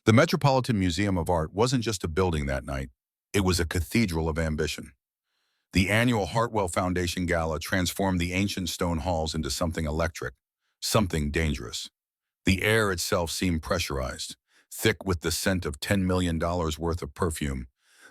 The Metropolitan Museum of Art wasn't just a building that night. It was a cathedral of ambition. The annual Hartwell Foundation Gala transformed the ancient stone halls into something electric, something dangerous. The air itself seemed pressurized, thick with the scent of $10 million worth of perfume,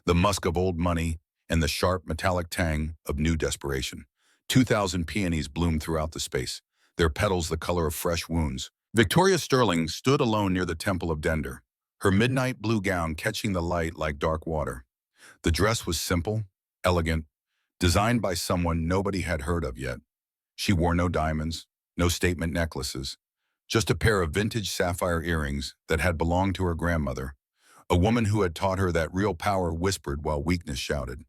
the musk of old money, and the sharp metallic tang of new desperation. 2,000 peonies bloomed throughout the space, their petals the color of fresh wounds. Victoria Sterling stood alone near the Temple of Dender, her midnight blue gown catching the light like dark water. The dress was simple, elegant, designed by someone nobody had heard of yet. She wore no diamonds, no statement necklaces, just a pair of vintage sapphire earrings that had belonged to her grandmother, a woman who had taught her that real power whispered while weakness shouted.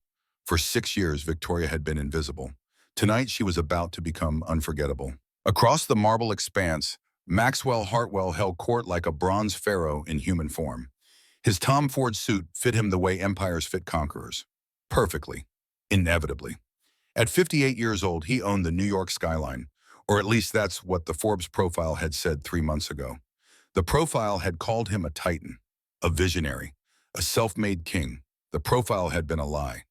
For 6 years, Victoria had been invisible. Tonight, she was about to become unforgettable. Across the marble expanse, Maxwell Hartwell held court like a bronze pharaoh in human form. His Tom Ford suit fit him the way empires fit conquerors. Perfectly. Inevitably. At 58 years old, he owned the New York skyline, or at least that's what the Forbes profile had said 3 months ago. The profile had called him a titan, a visionary, a self-made king. The profile had been a lie.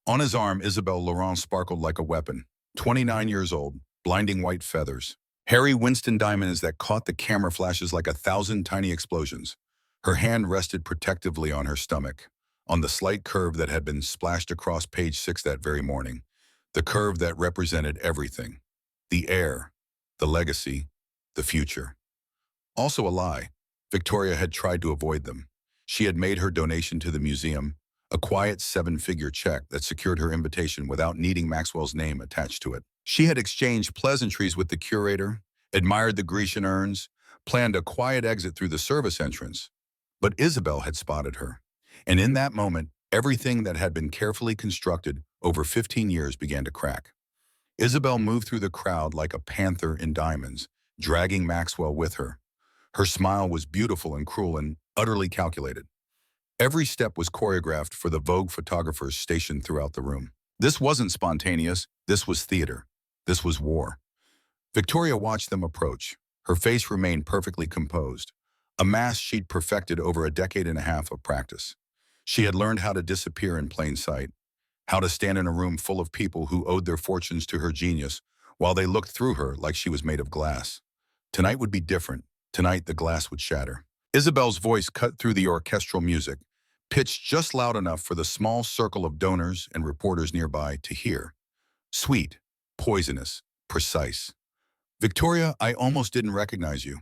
On his arm, Isabelle Laurent sparkled like a weapon. 29 years old, blinding white feathers. Harry Winston diamonds that caught the camera flashes like 1,000 tiny explosions. Her hand rested protectively on her stomach, on the slight curve that had been splashed across page 6 that very morning. The curve that represented everything. The heir, the legacy, the future. Also a lie. Victoria had tried to avoid them. She had made her donation to the museum, a quiet 7-figure check that secured her invitation without needing Maxwell's name attached to it. She had exchanged pleasantries with the curator, admired the Grecian urns, planned a quiet exit through the service entrance. But Isabel had spotted her. And in that moment, everything that had been carefully constructed over 15 years began to crack. Isabel moved through the crowd like a panther in diamonds, dragging Maxwell with her. Her smile was beautiful and cruel and utterly calculated. Every step was choreographed for the Vogue photographers stationed throughout the room. This wasn't spontaneous, this was theater. This was war. Victoria watched them approach. Her face remained perfectly composed, a mask she'd perfected over a decade and a half of practice. She had learned how to disappear in plain sight, how to stand in a room full of people who owed their fortunes to her genius while they looked through her like she was made of glass. Tonight would be different. Tonight the glass would shatter. Isabel's voice cut through the orchestral music, pitched just loud enough for the small circle of donors and reporters nearby to hear. Sweet, poisonous, precise. Victoria, I almost didn't recognize you.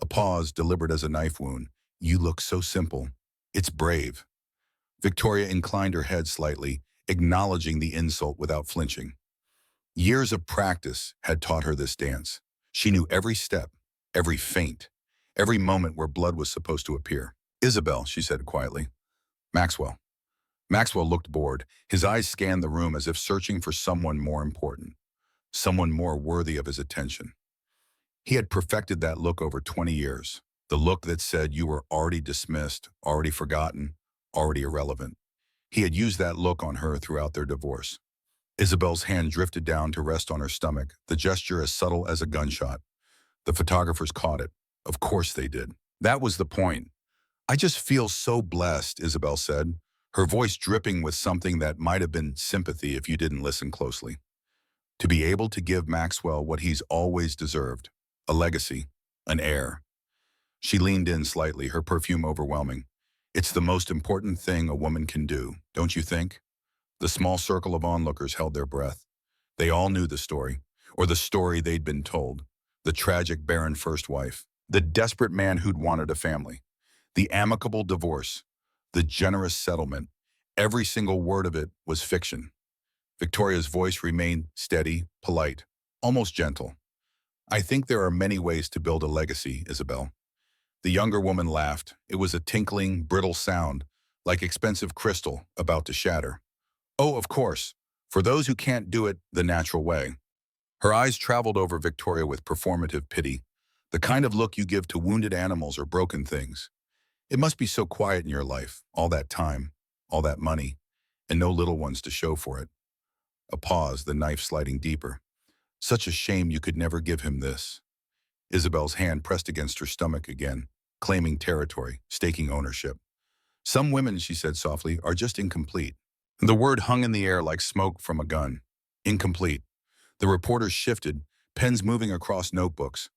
A pause, deliberate as a knife wound. You look so simple. It's brave. Victoria inclined her head slightly, acknowledging the insult without flinching. Years of practice had taught her this dance. She knew every step, every feint, every moment where blood was supposed to appear. Isabel, she said quietly. Maxwell. Maxwell looked bored. His eyes scanned the room as if searching for someone more important, someone more worthy of his attention. He had perfected that look over 20 years, the look that said you were already dismissed, already forgotten, already irrelevant. He had used that look on her throughout their divorce. Isabel's hand drifted down to rest on her stomach, the gesture as subtle as a gunshot. The photographers caught it. Of course they did. That was the point. I just feel so blessed, Isabel said, her voice dripping with something that might have been sympathy if you didn't listen closely. To be able to give Maxwell what he's always deserved, a legacy, an heir. She leaned in slightly, her perfume overwhelming. It's the most important thing a woman can do, don't you think? The small circle of onlookers held their breath. They all knew the story, or the story they'd been told. The tragic barren first wife, the desperate man who'd wanted a family, the amicable divorce, the generous settlement. Every single word of it was fiction. Victoria's voice remained steady, polite, almost gentle. I think there are many ways to build a legacy, Isabel. The younger woman laughed. It was a tinkling, brittle sound, like expensive crystal about to shatter. Oh, of course, for those who can't do it the natural way. Her eyes traveled over Victoria with performative pity, the kind of look you give to wounded animals or broken things. It must be so quiet in your life, all that time, all that money, and no little ones to show for it. A pause, the knife sliding deeper. Such a shame you could never give him this. Isabel's hand pressed against her stomach again, claiming territory, staking ownership. Some women, she said softly, are just incomplete. The word hung in the air like smoke from a gun. Incomplete. The reporters shifted, pens moving across notebooks.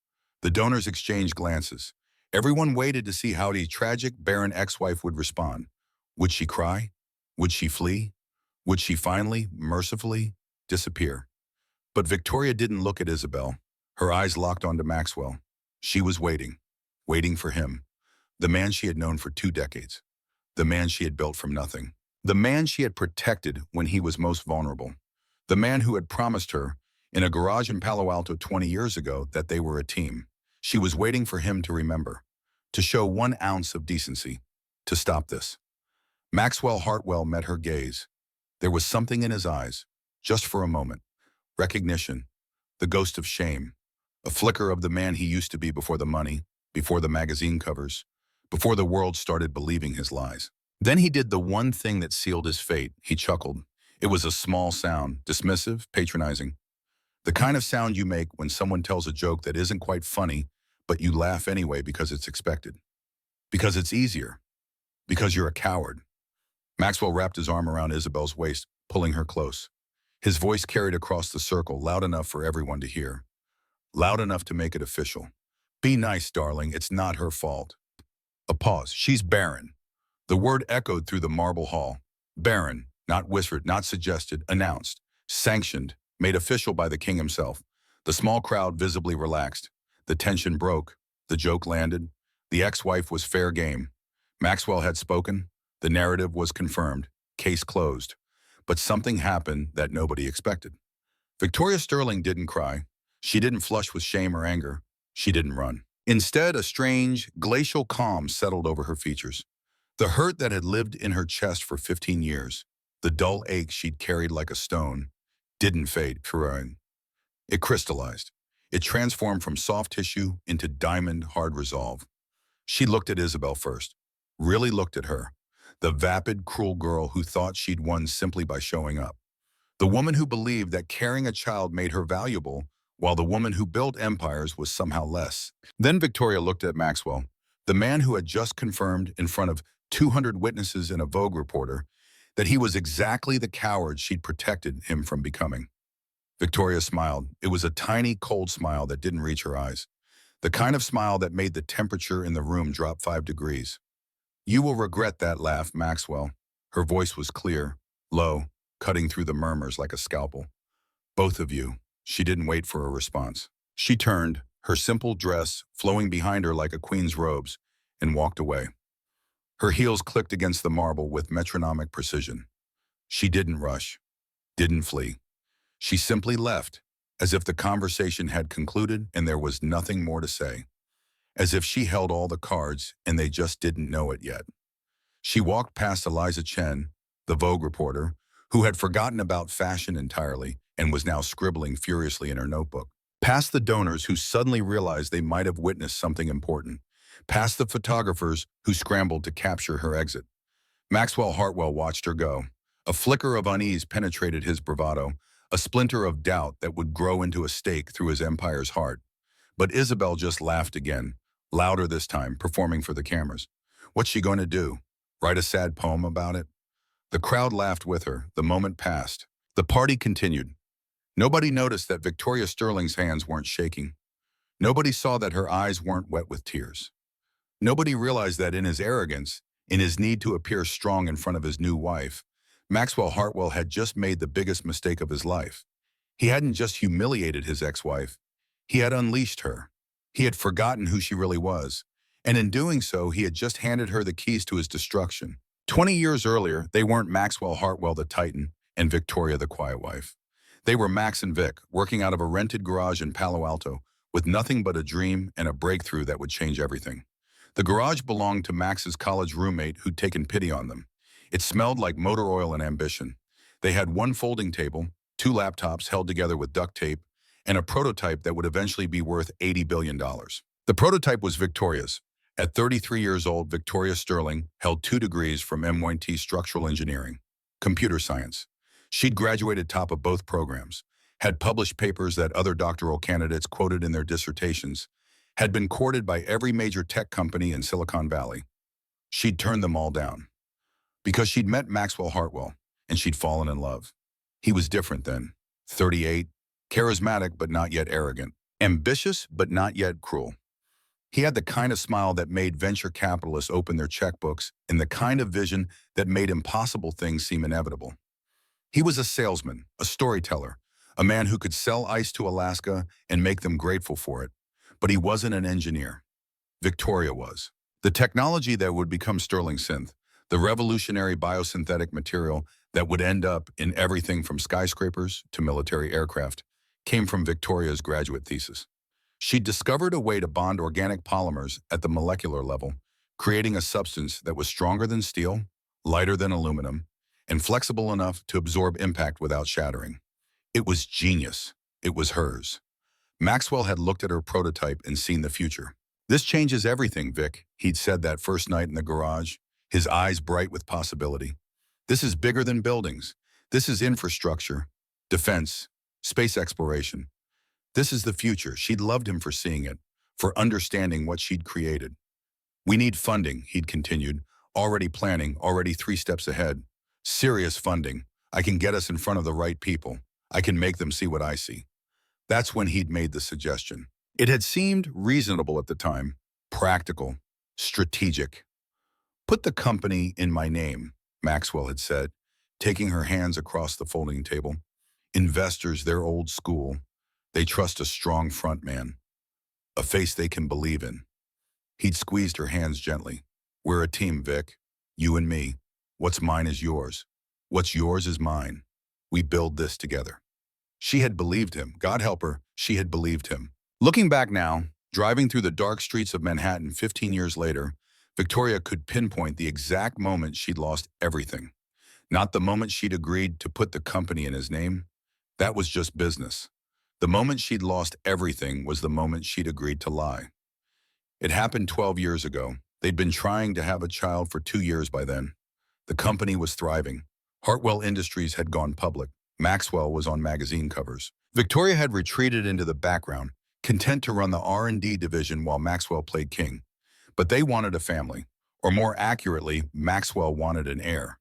The donors exchanged glances. Everyone waited to see how the tragic, barren ex-wife would respond. Would she cry? Would she flee? Would she finally, mercifully, disappear? But Victoria didn't look at Isabel. Her eyes locked onto Maxwell. She was waiting, waiting for him, the man she had known for 2 decades, the man she had built from nothing, the man she had protected when he was most vulnerable, the man who had promised her, in a garage in Palo Alto 20 years ago, that they were a team. She was waiting for him to remember, to show 1 ounce of decency, to stop this. Maxwell Hartwell met her gaze. There was something in his eyes, just for a moment. Recognition, the ghost of shame, a flicker of the man he used to be before the money, before the magazine covers, before the world started believing his lies. Then he did the one thing that sealed his fate. He chuckled. It was a small sound, dismissive, patronizing. The kind of sound you make when someone tells a joke that isn't quite funny, but you laugh anyway because it's expected. Because it's easier. Because you're a coward. Maxwell wrapped his arm around Isabel's waist, pulling her close. His voice carried across the circle, loud enough for everyone to hear. Loud enough to make it official. Be nice, darling, it's not her fault. A pause. She's barren. The word echoed through the marble hall. Barren, not whispered, not suggested, announced, sanctioned, made official by the king himself. The small crowd visibly relaxed. The tension broke. The joke landed. The ex-wife was fair game. Maxwell had spoken. The narrative was confirmed. Case closed. But something happened that nobody expected. Victoria Sterling didn't cry. She didn't flush with shame or anger. She didn't run. Instead, a strange, glacial calm settled over her features. The hurt that had lived in her chest for 15 years, the dull ache she'd carried like a stone, didn't fade. It crystallized. It transformed from soft tissue into diamond hard resolve. She looked at Isabel first, really looked at her, the vapid, cruel girl who thought she'd won simply by showing up. The woman who believed that carrying a child made her valuable, while the woman who built empires was somehow less. Then Victoria looked at Maxwell, the man who had just confirmed in front of 200 witnesses and a Vogue reporter that he was exactly the coward she'd protected him from becoming. Victoria smiled. It was a tiny, cold smile that didn't reach her eyes. The kind of smile that made the temperature in the room drop 5 degrees. You will regret that laugh, Maxwell. Her voice was clear, low, cutting through the murmurs like a scalpel. Both of you. She didn't wait for a response. She turned, her simple dress flowing behind her like a queen's robes, and walked away. Her heels clicked against the marble with metronomic precision. She didn't rush, didn't flee. She simply left, as if the conversation had concluded and there was nothing more to say. As if she held all the cards and they just didn't know it yet. She walked past Eliza Chen, the Vogue reporter, who had forgotten about fashion entirely and was now scribbling furiously in her notebook. Past the donors who suddenly realized they might have witnessed something important. Past the photographers who scrambled to capture her exit. Maxwell Hartwell watched her go. A flicker of unease penetrated his bravado, a splinter of doubt that would grow into a stake through his empire's heart. But Isabel just laughed again, louder this time, performing for the cameras. What's she going to do? Write a sad poem about it? The crowd laughed with her. The moment passed. The party continued. Nobody noticed that Victoria Sterling's hands weren't shaking. Nobody saw that her eyes weren't wet with tears. Nobody realized that in his arrogance, in his need to appear strong in front of his new wife, Maxwell Hartwell had just made the biggest mistake of his life. He hadn't just humiliated his ex-wife. He had unleashed her. He had forgotten who she really was. And in doing so, he had just handed her the keys to his destruction. 20 years earlier, they weren't Maxwell Hartwell the Titan and Victoria the Quiet Wife. They were Max and Vic, working out of a rented garage in Palo Alto, with nothing but a dream and a breakthrough that would change everything. The garage belonged to Max's college roommate who'd taken pity on them. It smelled like motor oil and ambition. They had one folding table, 2 laptops held together with duct tape, and a prototype that would eventually be worth $80 billion. The prototype was Victoria's. At 33 years old, Victoria Sterling held 2 degrees from MIT Structural Engineering, Computer Science. She'd graduated top of both programs, had published papers that other doctoral candidates quoted in their dissertations, had been courted by every major tech company in Silicon Valley. She'd turned them all down because she'd met Maxwell Hartwell and she'd fallen in love. He was different then, 38, charismatic but not yet arrogant, ambitious but not yet cruel. He had the kind of smile that made venture capitalists open their checkbooks and the kind of vision that made impossible things seem inevitable. He was a salesman, a storyteller, a man who could sell ice to Alaska and make them grateful for it. But he wasn't an engineer. Victoria was. The technology that would become sterling synth, the revolutionary biosynthetic material that would end up in everything from skyscrapers to military aircraft, came from Victoria's graduate thesis. She discovered a way to bond organic polymers at the molecular level, creating a substance that was stronger than steel, lighter than aluminum, and flexible enough to absorb impact without shattering. It was genius. It was hers. Maxwell had looked at her prototype and seen the future. "This changes everything, Vic," he'd said that first night in the garage, his eyes bright with possibility. "This is bigger than buildings. This is infrastructure, defense, space exploration. This is the future." She'd loved him for seeing it, for understanding what she'd created. "We need funding," he'd continued, already planning, already 3 steps ahead. "Serious funding. I can get us in front of the right people. I can make them see what I see." That's when he'd made the suggestion. It had seemed reasonable at the time, practical, strategic. "Put the company in my name," Maxwell had said, taking her hands across the folding table. "Investors, they're old school. They trust a strong front man, a face they can believe in." He'd squeezed her hands gently. "We're a team, Vic. You and me. What's mine is yours. What's yours is mine. We build this together." She had believed him. God help her, she had believed him. Looking back now, driving through the dark streets of Manhattan 15 years later, Victoria could pinpoint the exact moment she'd lost everything. Not the moment she'd agreed to put the company in his name. That was just business. The moment she'd lost everything was the moment she'd agreed to lie. It happened 12 years ago. They'd been trying to have a child for 2 years by then. The company was thriving. Hartwell Industries had gone public. Maxwell was on magazine covers. Victoria had retreated into the background, content to run the R&D division while Maxwell played king. But they wanted a family, or more accurately, Maxwell wanted an heir.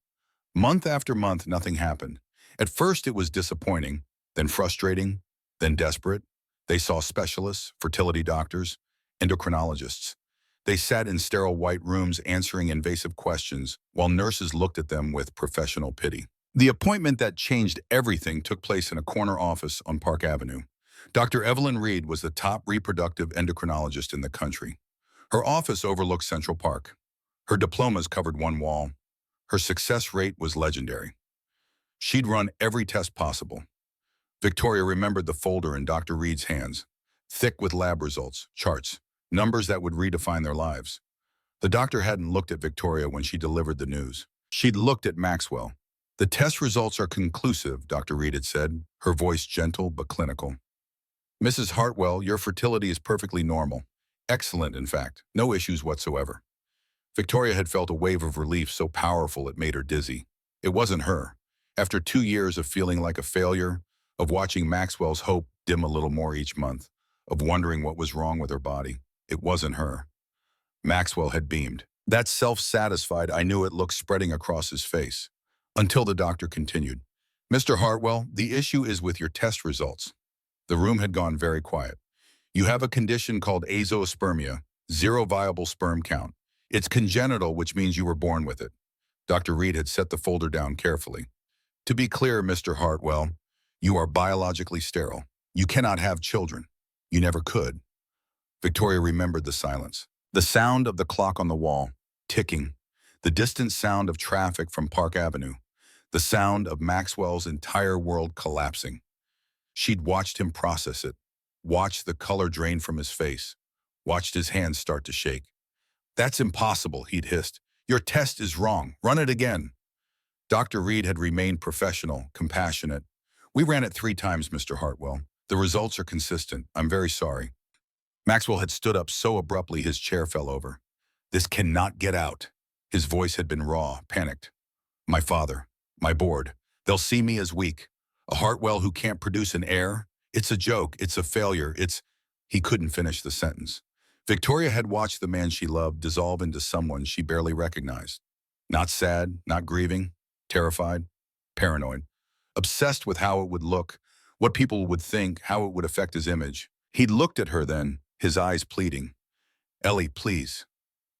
Month after month, nothing happened. At first, it was disappointing, then frustrating, then desperate. They saw specialists, fertility doctors, endocrinologists. They sat in sterile white rooms answering invasive questions while nurses looked at them with professional pity. The appointment that changed everything took place in a corner office on Park Avenue. Dr. Evelyn Reed was the top reproductive endocrinologist in the country. Her office overlooked Central Park. Her diplomas covered one wall. Her success rate was legendary. She'd run every test possible. Victoria remembered the folder in Dr. Reed's hands, thick with lab results, charts, numbers that would redefine their lives. The doctor hadn't looked at Victoria when she delivered the news. She'd looked at Maxwell. "The test results are conclusive," Dr. Reed had said, her voice gentle but clinical. "Mrs. Hartwell, your fertility is perfectly normal. Excellent, in fact. No issues whatsoever." Victoria had felt a wave of relief so powerful it made her dizzy. It wasn't her. After 2 years of feeling like a failure, of watching Maxwell's hope dim a little more each month, of wondering what was wrong with her body, it wasn't her. Maxwell had beamed. That self-satisfied "I knew it" look spreading across his face. Until the doctor continued, "Mr. Hartwell, the issue is with your test results." The room had gone very quiet. "You have a condition called azoospermia, zero viable sperm count. It's congenital, which means you were born with it." Dr. Reed had set the folder down carefully. "To be clear, Mr. Hartwell, you are biologically sterile. You cannot have children. You never could." Victoria remembered the silence. The sound of the clock on the wall, ticking. The distant sound of traffic from Park Avenue. The sound of Maxwell's entire world collapsing. She'd watched him process it, watched the color drain from his face, watched his hands start to shake. "That's impossible," he'd hissed. "Your test is wrong. Run it again." Dr. Reed had remained professional, compassionate. "We ran it 3 times, Mr. Hartwell. The results are consistent. I'm very sorry." Maxwell had stood up so abruptly his chair fell over. "This cannot get out." His voice had been raw, panicked. "My father, my board, they'll see me as weak. A Hartwell who can't produce an heir? It's a joke. It's a failure. It's—" He couldn't finish the sentence. Victoria had watched the man she loved dissolve into someone she barely recognized. Not sad, not grieving, terrified, paranoid, obsessed with how it would look, what people would think, how it would affect his image. He'd looked at her then, his eyes pleading. Ellie, please.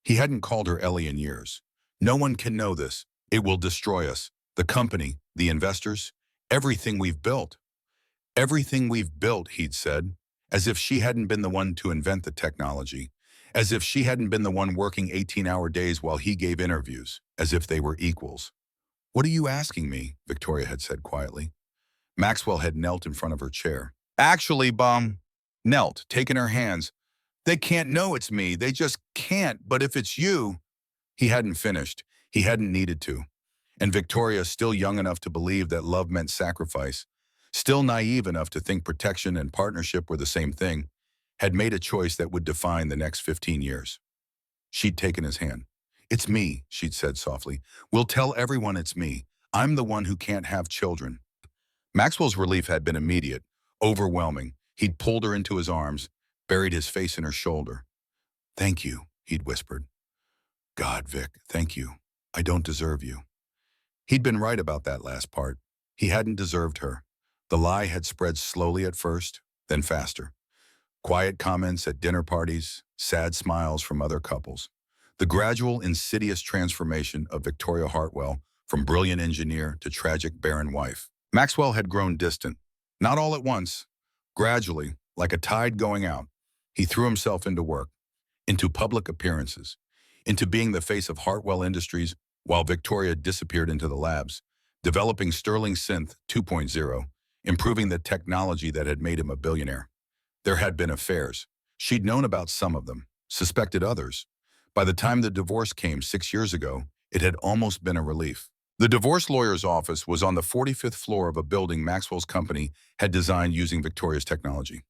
He hadn't called her Ellie in years. No one can know this. It will destroy us. The company, the investors, everything we've built. Everything we've built, he'd said, as if she hadn't been the one to invent the technology, as if she hadn't been the one working 18-hour days while he gave interviews, as if they were equals. What are you asking me? Victoria had said quietly. Maxwell had knelt in front of her chair. Actually, knelt, taking her hands. They can't know it's me. They just can't. But if it's you. He hadn't finished. He hadn't needed to. And Victoria, still young enough to believe that love meant sacrifice, still naive enough to think protection and partnership were the same thing, had made a choice that would define the next 15 years. She'd taken his hand. It's me, she'd said softly. We'll tell everyone it's me. I'm the one who can't have children. Maxwell's relief had been immediate, overwhelming. He'd pulled her into his arms, buried his face in her shoulder. Thank you, he'd whispered. God, Vic, thank you. I don't deserve you. He'd been right about that last part. He hadn't deserved her. The lie had spread slowly at first, then faster. Quiet comments at dinner parties, sad smiles from other couples. The gradual, insidious transformation of Victoria Hartwell from brilliant engineer to tragic barren wife. Maxwell had grown distant. Not all at once. Gradually, like a tide going out, he threw himself into work, into public appearances, into being the face of Hartwell Industries while Victoria disappeared into the labs, developing Sterling Synth 2.0, improving the technology that had made him a billionaire. There had been affairs. She'd known about some of them, suspected others. By the time the divorce came 6 years ago, it had almost been a relief. The divorce lawyer's office was on the 45th floor of a building Maxwell's company had designed using Victoria's technology.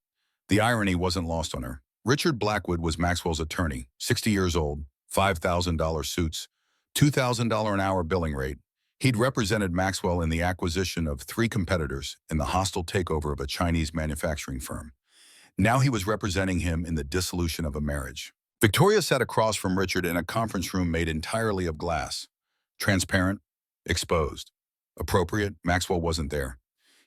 The irony wasn't lost on her. Richard Blackwood was Maxwell's attorney, 60 years old, $5,000 suits, $2,000 an hour billing rate. He'd represented Maxwell in the acquisition of 3 competitors in the hostile takeover of a Chinese manufacturing firm. Now he was representing him in the dissolution of a marriage. Victoria sat across from Richard in a conference room made entirely of glass. Transparent, exposed. Appropriate, Maxwell wasn't there.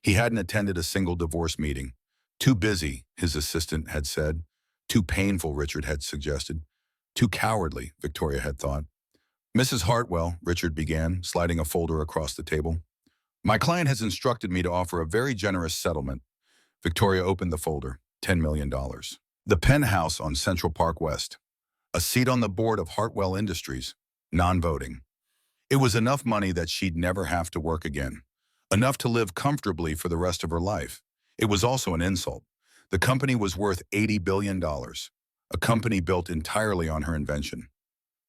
He hadn't attended a single divorce meeting. Too busy, his assistant had said. Too painful, Richard had suggested. Too cowardly, Victoria had thought. Mrs. Hartwell, Richard began, sliding a folder across the table. My client has instructed me to offer a very generous settlement. Victoria opened the folder. $10 million. The penthouse on Central Park West. A seat on the board of Hartwell Industries. Non-voting. It was enough money that she'd never have to work again. Enough to live comfortably for the rest of her life. It was also an insult. The company was worth $80 billion. A company built entirely on her invention.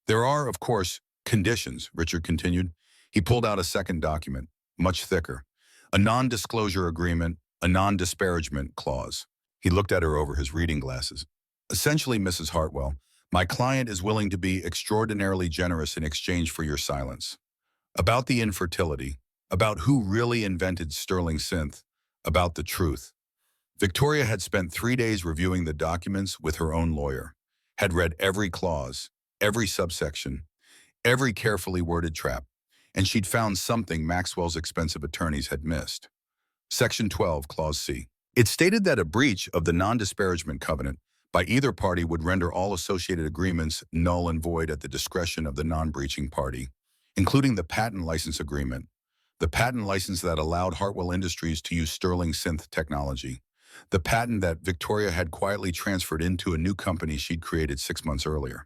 There are, of course, conditions, Richard continued. He pulled out a second document, much thicker. A non-disclosure agreement, a non-disparagement clause. He looked at her over his reading glasses. Essentially, Mrs. Hartwell, my client is willing to be extraordinarily generous in exchange for your silence. About the infertility, about who really invented Sterling Synth, about the truth. Victoria had spent 3 days reviewing the documents with her own lawyer, had read every clause, every subsection, every carefully worded trap, and she'd found something Maxwell's expensive attorneys had missed. Section 12, Clause C. It stated that a breach of the non-disparagement covenant by either party would render all associated agreements null and void at the discretion of the non-breaching party, including the patent license agreement, the patent license that allowed Hartwell Industries to use Sterling Synth technology, the patent that Victoria had quietly transferred into a new company she'd created 6 months earlier,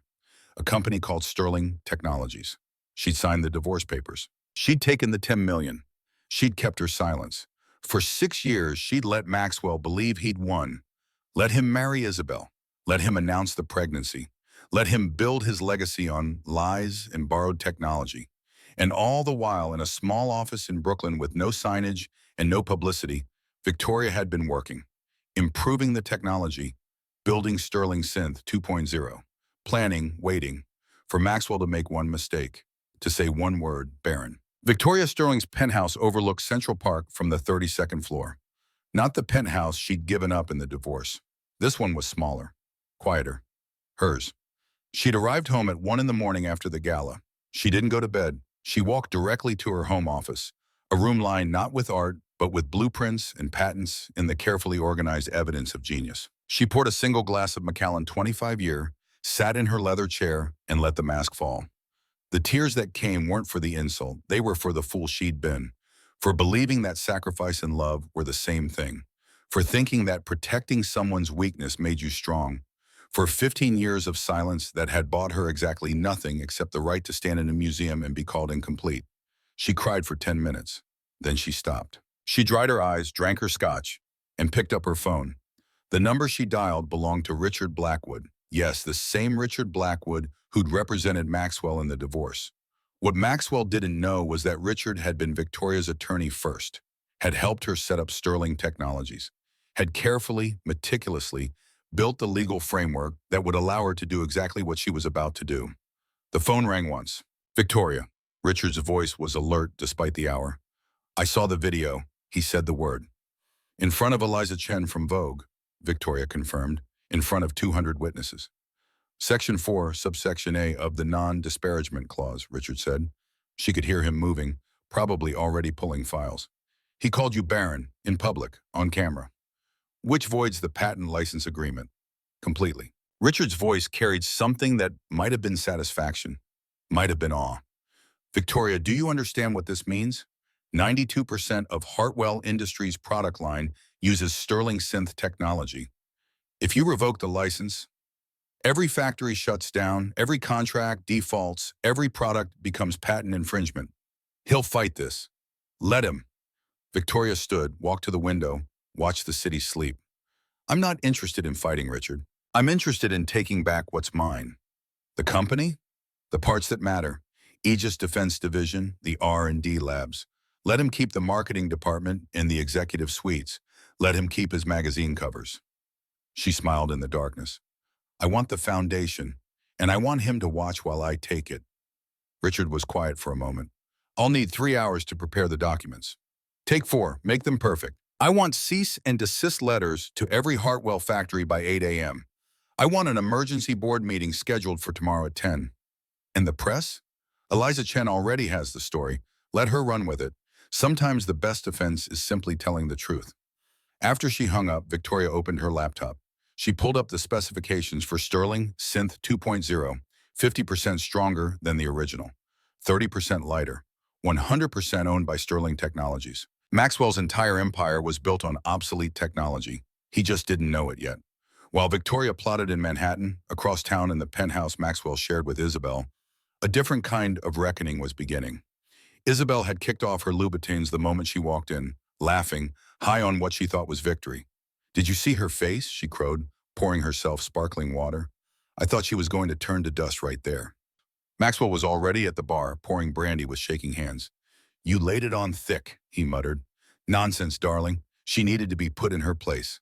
a company called Sterling Technologies. She'd signed the divorce papers. She'd taken the $10 million. She'd kept her silence. For 6 years, she'd let Maxwell believe he'd won. Let him marry Isabel. Let him announce the pregnancy. Let him build his legacy on lies and borrowed technology. And all the while, in a small office in Brooklyn with no signage and no publicity, Victoria had been working, improving the technology, building Sterling Synth 2.0, planning, waiting, for Maxwell to make one mistake, to say one word, barren. Victoria Sterling's penthouse overlooked Central Park from the 32nd floor. Not the penthouse she'd given up in the divorce. This one was smaller, quieter. Hers. She'd arrived home at 1 in the morning after the gala. She didn't go to bed. She walked directly to her home office, a room lined not with art, but with blueprints and patents and the carefully organized evidence of genius. She poured a single glass of Macallan 25-year, sat in her leather chair, and let the mask fall. The tears that came weren't for the insult. They were for the fool she'd been, for believing that sacrifice and love were the same thing, for thinking that protecting someone's weakness made you strong, for 15 years of silence that had bought her exactly nothing except the right to stand in a museum and be called incomplete. She cried for 10 minutes. Then she stopped. She dried her eyes, drank her scotch, and picked up her phone. The number she dialed belonged to Richard Blackwood. Yes, the same Richard Blackwood who'd represented Maxwell in the divorce. What Maxwell didn't know was that Richard had been Victoria's attorney first, had helped her set up Sterling Technologies, had carefully, meticulously built the legal framework that would allow her to do exactly what she was about to do. The phone rang once. Victoria. Richard's voice was alert despite the hour. I saw the video. He said the word. In front of Eliza Chen from Vogue, Victoria confirmed, in front of 200 witnesses. Section 4, subsection A of the non-disparagement clause, Richard said. She could hear him moving, probably already pulling files. He called you Baron, in public, on camera. Which voids the patent license agreement. Completely. Richard's voice carried something that might have been satisfaction, might have been awe. Victoria, do you understand what this means? 92% of Hartwell Industries' product line uses Sterling synth technology. If you revoke the license, every factory shuts down, every contract defaults, every product becomes patent infringement. He'll fight this. Let him. Victoria stood, walked to the window, watched the city sleep. I'm not interested in fighting, Richard. I'm interested in taking back what's mine. The company? The parts that matter. Aegis Defense Division, the R&D labs. Let him keep the marketing department and the executive suites. Let him keep his magazine covers. She smiled in the darkness. I want the foundation, and I want him to watch while I take it. Richard was quiet for a moment. I'll need 3 hours to prepare the documents. Take 4, make them perfect. I want cease and desist letters to every Hartwell factory by 8 a.m. I want an emergency board meeting scheduled for tomorrow at 10. And the press? Eliza Chen already has the story. Let her run with it. Sometimes the best defense is simply telling the truth. After she hung up, Victoria opened her laptop. She pulled up the specifications for Sterling Synth 2.0, 50% stronger than the original, 30% lighter, 100% owned by Sterling Technologies. Maxwell's entire empire was built on obsolete technology. He just didn't know it yet. While Victoria plotted in Manhattan, across town in the penthouse Maxwell shared with Isabel, a different kind of reckoning was beginning. Isabel had kicked off her Louboutins the moment she walked in, laughing, high on what she thought was victory. Did you see her face? She crowed, pouring herself sparkling water. I thought she was going to turn to dust right there. Maxwell was already at the bar, pouring brandy with shaking hands. You laid it on thick, he muttered. Nonsense, darling. She needed to be put in her place.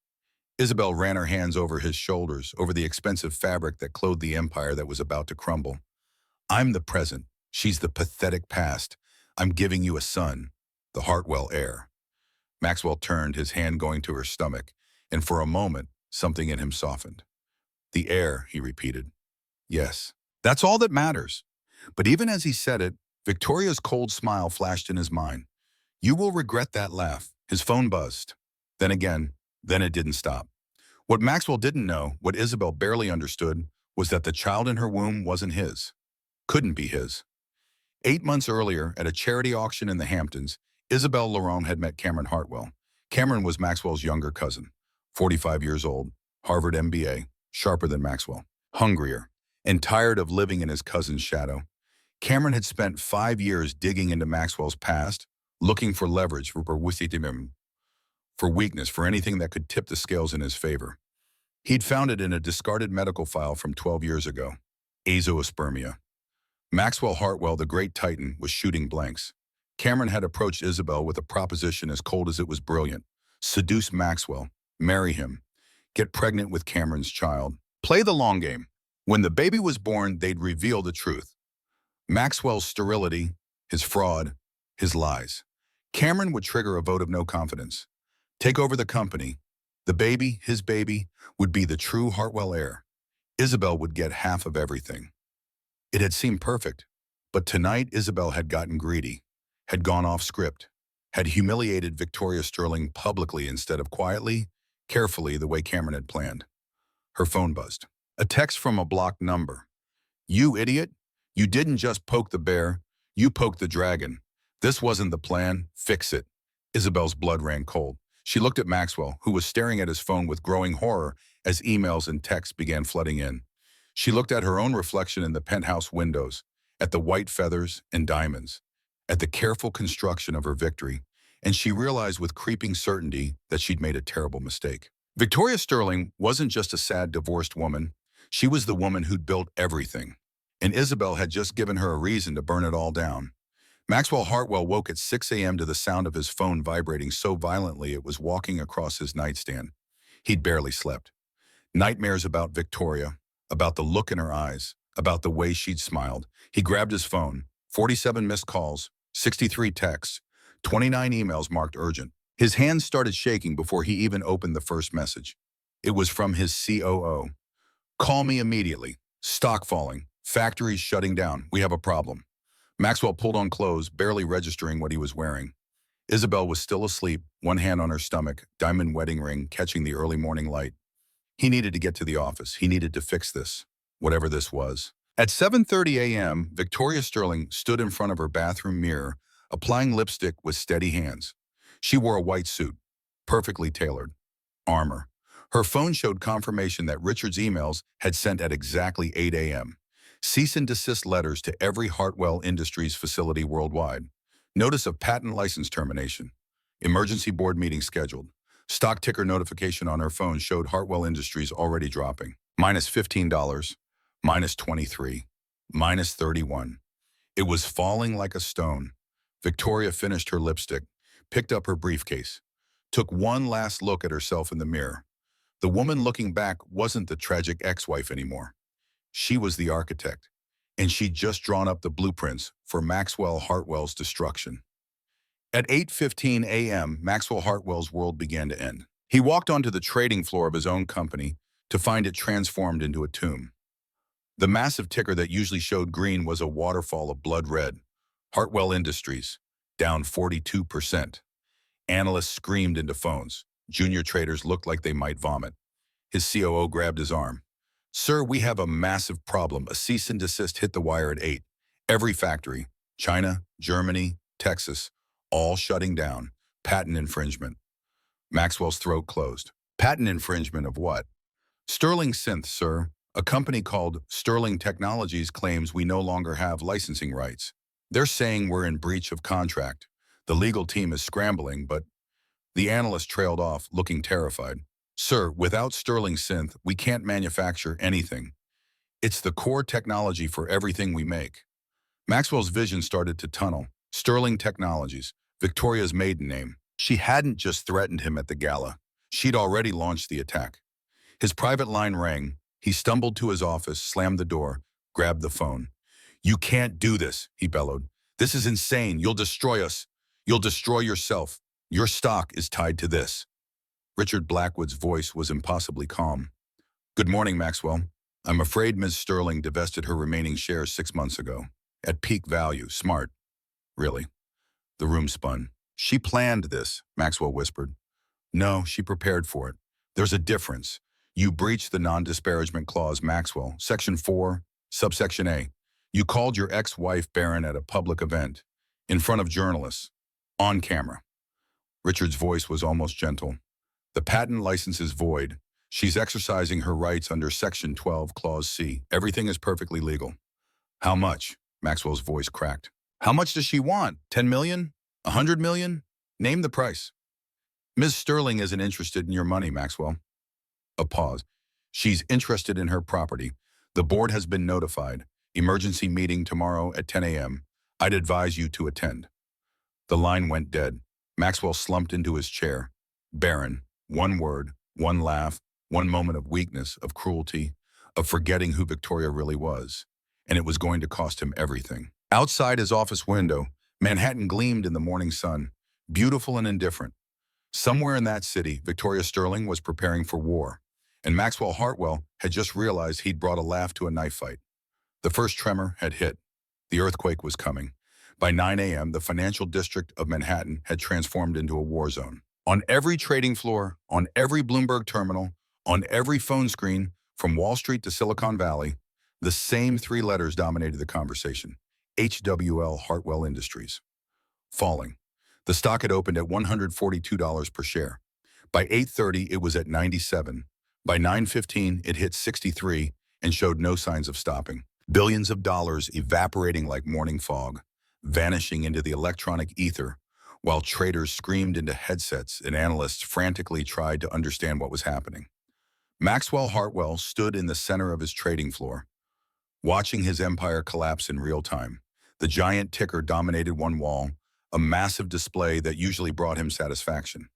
Isabel ran her hands over his shoulders, over the expensive fabric that clothed the empire that was about to crumble. I'm the present. She's the pathetic past. I'm giving you a son, the Hartwell heir. Maxwell turned, his hand going to her stomach, and for a moment, something in him softened. The heir, he repeated. Yes, that's all that matters. But even as he said it, Victoria's cold smile flashed in his mind. You will regret that laugh. His phone buzzed. Then again, then it didn't stop. What Maxwell didn't know, what Isabel barely understood, was that the child in her womb wasn't his. Couldn't be his. 8 months earlier, at a charity auction in the Hamptons, Isabel Laurent had met Cameron Hartwell. Cameron was Maxwell's younger cousin, 45 years old, Harvard MBA, sharper than Maxwell, hungrier, and tired of living in his cousin's shadow. Cameron had spent 5 years digging into Maxwell's past, looking for leverage, for weakness, for anything that could tip the scales in his favor. He'd found it in a discarded medical file from 12 years ago, azoospermia. Maxwell Hartwell, the great titan, was shooting blanks. Cameron had approached Isabel with a proposition as cold as it was brilliant. Seduce Maxwell, marry him, get pregnant with Cameron's child, play the long game. When the baby was born, they'd reveal the truth. Maxwell's sterility, his fraud, his lies. Cameron would trigger a vote of no confidence. Take over the company. The baby, his baby, would be the true Hartwell heir. Isabel would get half of everything. It had seemed perfect, but tonight Isabel had gotten greedy, had gone off script, had humiliated Victoria Sterling publicly instead of quietly, carefully the way Cameron had planned. Her phone buzzed. A text from a blocked number. "You idiot. You didn't just poke the bear, you poked the dragon. This wasn't the plan. Fix it." Isabel's blood ran cold. She looked at Maxwell, who was staring at his phone with growing horror as emails and texts began flooding in. She looked at her own reflection in the penthouse windows, at the white feathers and diamonds, at the careful construction of her victory, and she realized with creeping certainty that she'd made a terrible mistake. Victoria Sterling wasn't just a sad divorced woman. She was the woman who'd built everything, and Isabel had just given her a reason to burn it all down. Maxwell Hartwell woke at 6 a.m. to the sound of his phone vibrating so violently it was walking across his nightstand. He'd barely slept. Nightmares about Victoria, about the look in her eyes, about the way she'd smiled. He grabbed his phone. 47 missed calls, 63 texts, 29 emails marked urgent. His hands started shaking before he even opened the first message. It was from his COO. "Call me immediately. Stock falling. Factories shutting down. We have a problem." Maxwell pulled on clothes, barely registering what he was wearing. Isabel was still asleep, one hand on her stomach, diamond wedding ring catching the early morning light. He needed to get to the office. He needed to fix this, whatever this was. At 7:30 a.m., Victoria Sterling stood in front of her bathroom mirror, applying lipstick with steady hands. She wore a white suit, perfectly tailored. Armor. Her phone showed confirmation that Richard's emails had sent at exactly 8 a.m. Cease and desist letters to every Hartwell Industries facility worldwide. Notice of patent license termination. Emergency board meeting scheduled. Stock ticker notification on her phone showed Hartwell Industries already dropping. Minus $15, minus 23, minus 31. It was falling like a stone. Victoria finished her lipstick, picked up her briefcase, took one last look at herself in the mirror. The woman looking back wasn't the tragic ex-wife anymore. She was the architect, and she'd just drawn up the blueprints for Maxwell Hartwell's destruction. At 8:15 a.m., Maxwell Hartwell's world began to end. He walked onto the trading floor of his own company to find it transformed into a tomb. The massive ticker that usually showed green was a waterfall of blood red. Hartwell Industries, down 42%. Analysts screamed into phones. Junior traders looked like they might vomit. His COO grabbed his arm. "Sir, we have a massive problem. A cease and desist hit the wire at 8. Every factory, China, Germany, Texas, all shutting down. Patent infringement." Maxwell's throat closed. "Patent infringement of what?" "Sterling Synth, sir. A company called Sterling Technologies claims we no longer have licensing rights. They're saying we're in breach of contract. The legal team is scrambling, but..." The analyst trailed off, looking terrified. "Sir, without Sterling Synth, we can't manufacture anything. It's the core technology for everything we make." Maxwell's vision started to tunnel. Sterling Technologies, Victoria's maiden name. She hadn't just threatened him at the gala. She'd already launched the attack. His private line rang. He stumbled to his office, slammed the door, grabbed the phone. "You can't do this," he bellowed. "This is insane. You'll destroy us. You'll destroy yourself. Your stock is tied to this." Richard Blackwood's voice was impossibly calm. "Good morning, Maxwell. I'm afraid Ms. Sterling divested her remaining shares 6 months ago. At peak value. Smart. Really." The room spun. "She planned this," Maxwell whispered. "No, she prepared for it. There's a difference. You breached the non-disparagement clause, Maxwell, Section 4, subsection A. You called your ex-wife Baron at a public event, in front of journalists, on camera." Richard's voice was almost gentle. "The patent license is void. She's exercising her rights under Section 12, Clause C. Everything is perfectly legal." "How much?" Maxwell's voice cracked. "How much does she want? 10 million? 100 million? Name the price." "Ms. Sterling isn't interested in your money, Maxwell." A pause. "She's interested in her property. The board has been notified. Emergency meeting tomorrow at 10 a.m. I'd advise you to attend." The line went dead. Maxwell slumped into his chair. Baron. One word, one laugh, one moment of weakness, of cruelty, of forgetting who Victoria really was. And it was going to cost him everything. Outside his office window, Manhattan gleamed in the morning sun, beautiful and indifferent. Somewhere in that city, Victoria Sterling was preparing for war. and Maxwell Hartwell had just realized he'd brought a laugh to a knife fight. The first tremor had hit. The earthquake was coming. By 9 a.m., the financial district of Manhattan had transformed into a war zone. On every trading floor, on every Bloomberg terminal, on every phone screen, from Wall Street to Silicon Valley, the same three letters dominated the conversation: HWL Hartwell Industries. Falling. The stock had opened at $142 per share. By 8:30, it was at 97. By 9:15, it hit 63 and showed no signs of stopping. Billions of dollars evaporating like morning fog, vanishing into the electronic ether, while traders screamed into headsets and analysts frantically tried to understand what was happening. Maxwell Hartwell stood in the center of his trading floor, watching his empire collapse in real time. The giant ticker dominated one wall, a massive display that usually brought him satisfaction.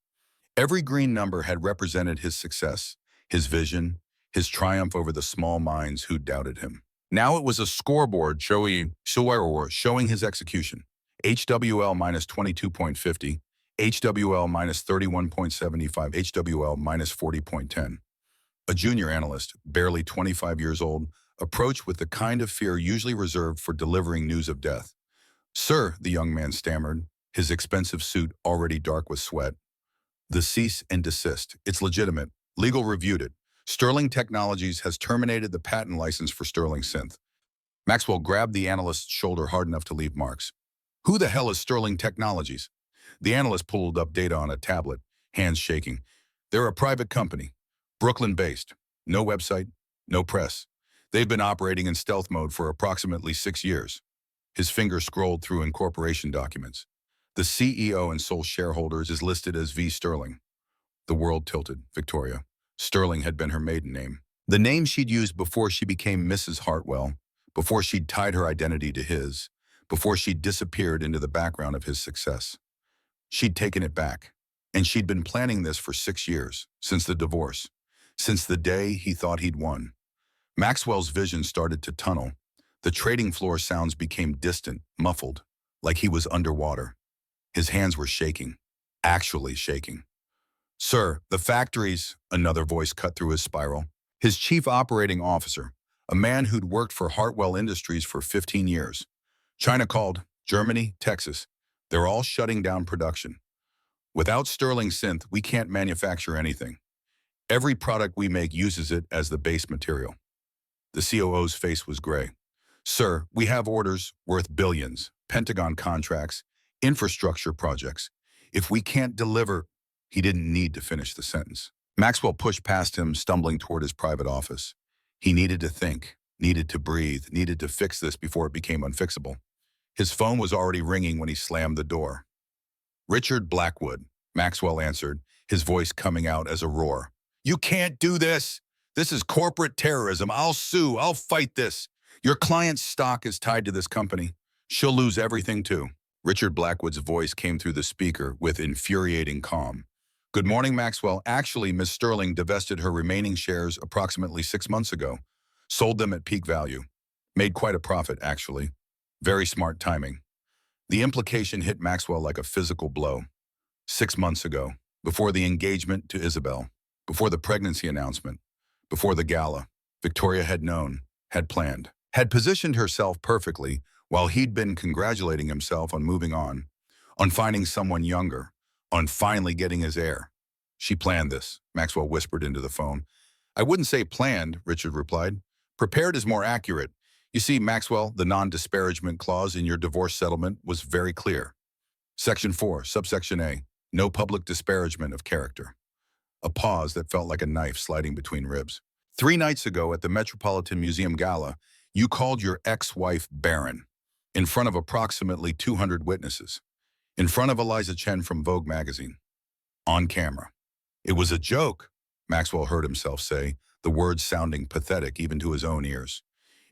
Every green number had represented his success, his vision, his triumph over the small minds who doubted him. Now it was a scoreboard showing his execution. HWL minus 22.50, HWL minus 31.75, HWL minus 40.10. A junior analyst, barely 25 years old, approached with the kind of fear usually reserved for delivering news of death. "Sir," the young man stammered, his expensive suit already dark with sweat. "The cease and desist. It's legitimate. Legal reviewed it. Sterling Technologies has terminated the patent license for Sterling Synth." Maxwell grabbed the analyst's shoulder hard enough to leave marks. "Who the hell is Sterling Technologies?" The analyst pulled up data on a tablet, hands shaking. "They're a private company, Brooklyn-based. No website, no press. They've been operating in stealth mode for approximately 6 years." His finger scrolled through incorporation documents. "The CEO and sole shareholders is listed as V. Sterling." The world tilted. Victoria. Sterling had been her maiden name. The name she'd used before she became Mrs. Hartwell, before she'd tied her identity to his, before she'd disappeared into the background of his success. She'd taken it back. And she'd been planning this for 6 years, since the divorce, since the day he thought he'd won. Maxwell's vision started to tunnel. The trading floor sounds became distant, muffled, like he was underwater. His hands were shaking, actually shaking. "Sir, the factories," another voice cut through his spiral. His chief operating officer, a man who'd worked for Hartwell Industries for 15 years. "China called, Germany, Texas. They're all shutting down production. Without Sterling Synth, we can't manufacture anything. Every product we make uses it as the base material." The COO's face was gray. "Sir, we have orders worth billions, Pentagon contracts, infrastructure projects. If we can't deliver—" He didn't need to finish the sentence. Maxwell pushed past him, stumbling toward his private office. He needed to think, needed to breathe, needed to fix this before it became unfixable. His phone was already ringing when he slammed the door. "Richard Blackwood," Maxwell answered, his voice coming out as a roar. "You can't do this! This is corporate terrorism. I'll sue. I'll fight this. Your client's stock is tied to this company. She'll lose everything too." Richard Blackwood's voice came through the speaker with infuriating calm. "Good morning, Maxwell. Actually, Miss Sterling divested her remaining shares approximately 6 months ago. Sold them at peak value. Made quite a profit, actually. Very smart timing." The implication hit Maxwell like a physical blow. 6 months ago, before the engagement to Isabel, before the pregnancy announcement, before the gala, Victoria had known, had planned, had positioned herself perfectly while he'd been congratulating himself on moving on finding someone younger, on finally getting his heir. "She planned this," Maxwell whispered into the phone. "I wouldn't say planned," Richard replied. "Prepared is more accurate. You see, Maxwell, the non-disparagement clause in your divorce settlement was very clear. Section 4, subsection A, no public disparagement of character." A pause that felt like a knife sliding between ribs. "3 nights ago at the Metropolitan Museum Gala, you called your ex-wife Baron, in front of approximately 200 witnesses, in front of Eliza Chen from Vogue magazine, on camera. It was a joke," Maxwell heard himself say, the words sounding pathetic even to his own ears.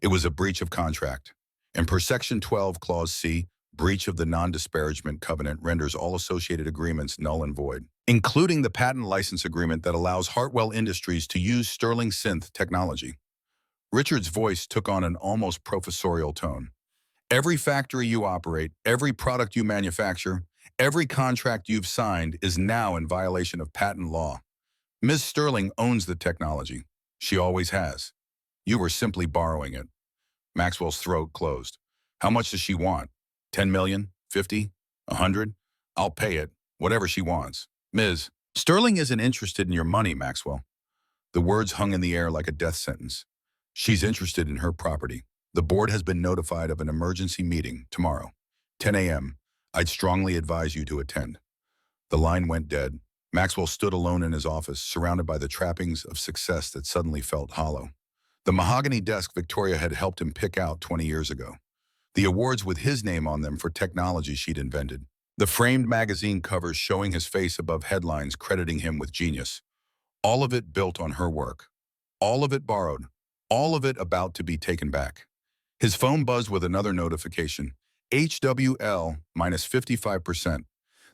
"It was a breach of contract. And per Section 12, Clause C, breach of the non-disparagement covenant renders all associated agreements null and void, including the patent license agreement that allows Hartwell Industries to use Sterling Synth technology." Richard's voice took on an almost professorial tone. "Every factory you operate, every product you manufacture, every contract you've signed is now in violation of patent law. Ms. Sterling owns the technology. She always has. You were simply borrowing it. Maxwell's throat closed. How much does she want? 10 million? 50? 100? I'll pay it, whatever she wants. Ms. Sterling isn't interested in your money, Maxwell. The words hung in the air like a death sentence. She's interested in her property. The board has been notified of an emergency meeting tomorrow, 10 a.m. I'd strongly advise you to attend. The line went dead. Maxwell stood alone in his office, surrounded by the trappings of success that suddenly felt hollow. The mahogany desk Victoria had helped him pick out 20 years ago. The awards with his name on them for technology she'd invented. The framed magazine covers showing his face above headlines crediting him with genius. All of it built on her work. All of it borrowed. All of it about to be taken back. His phone buzzed with another notification. HWL minus 55%.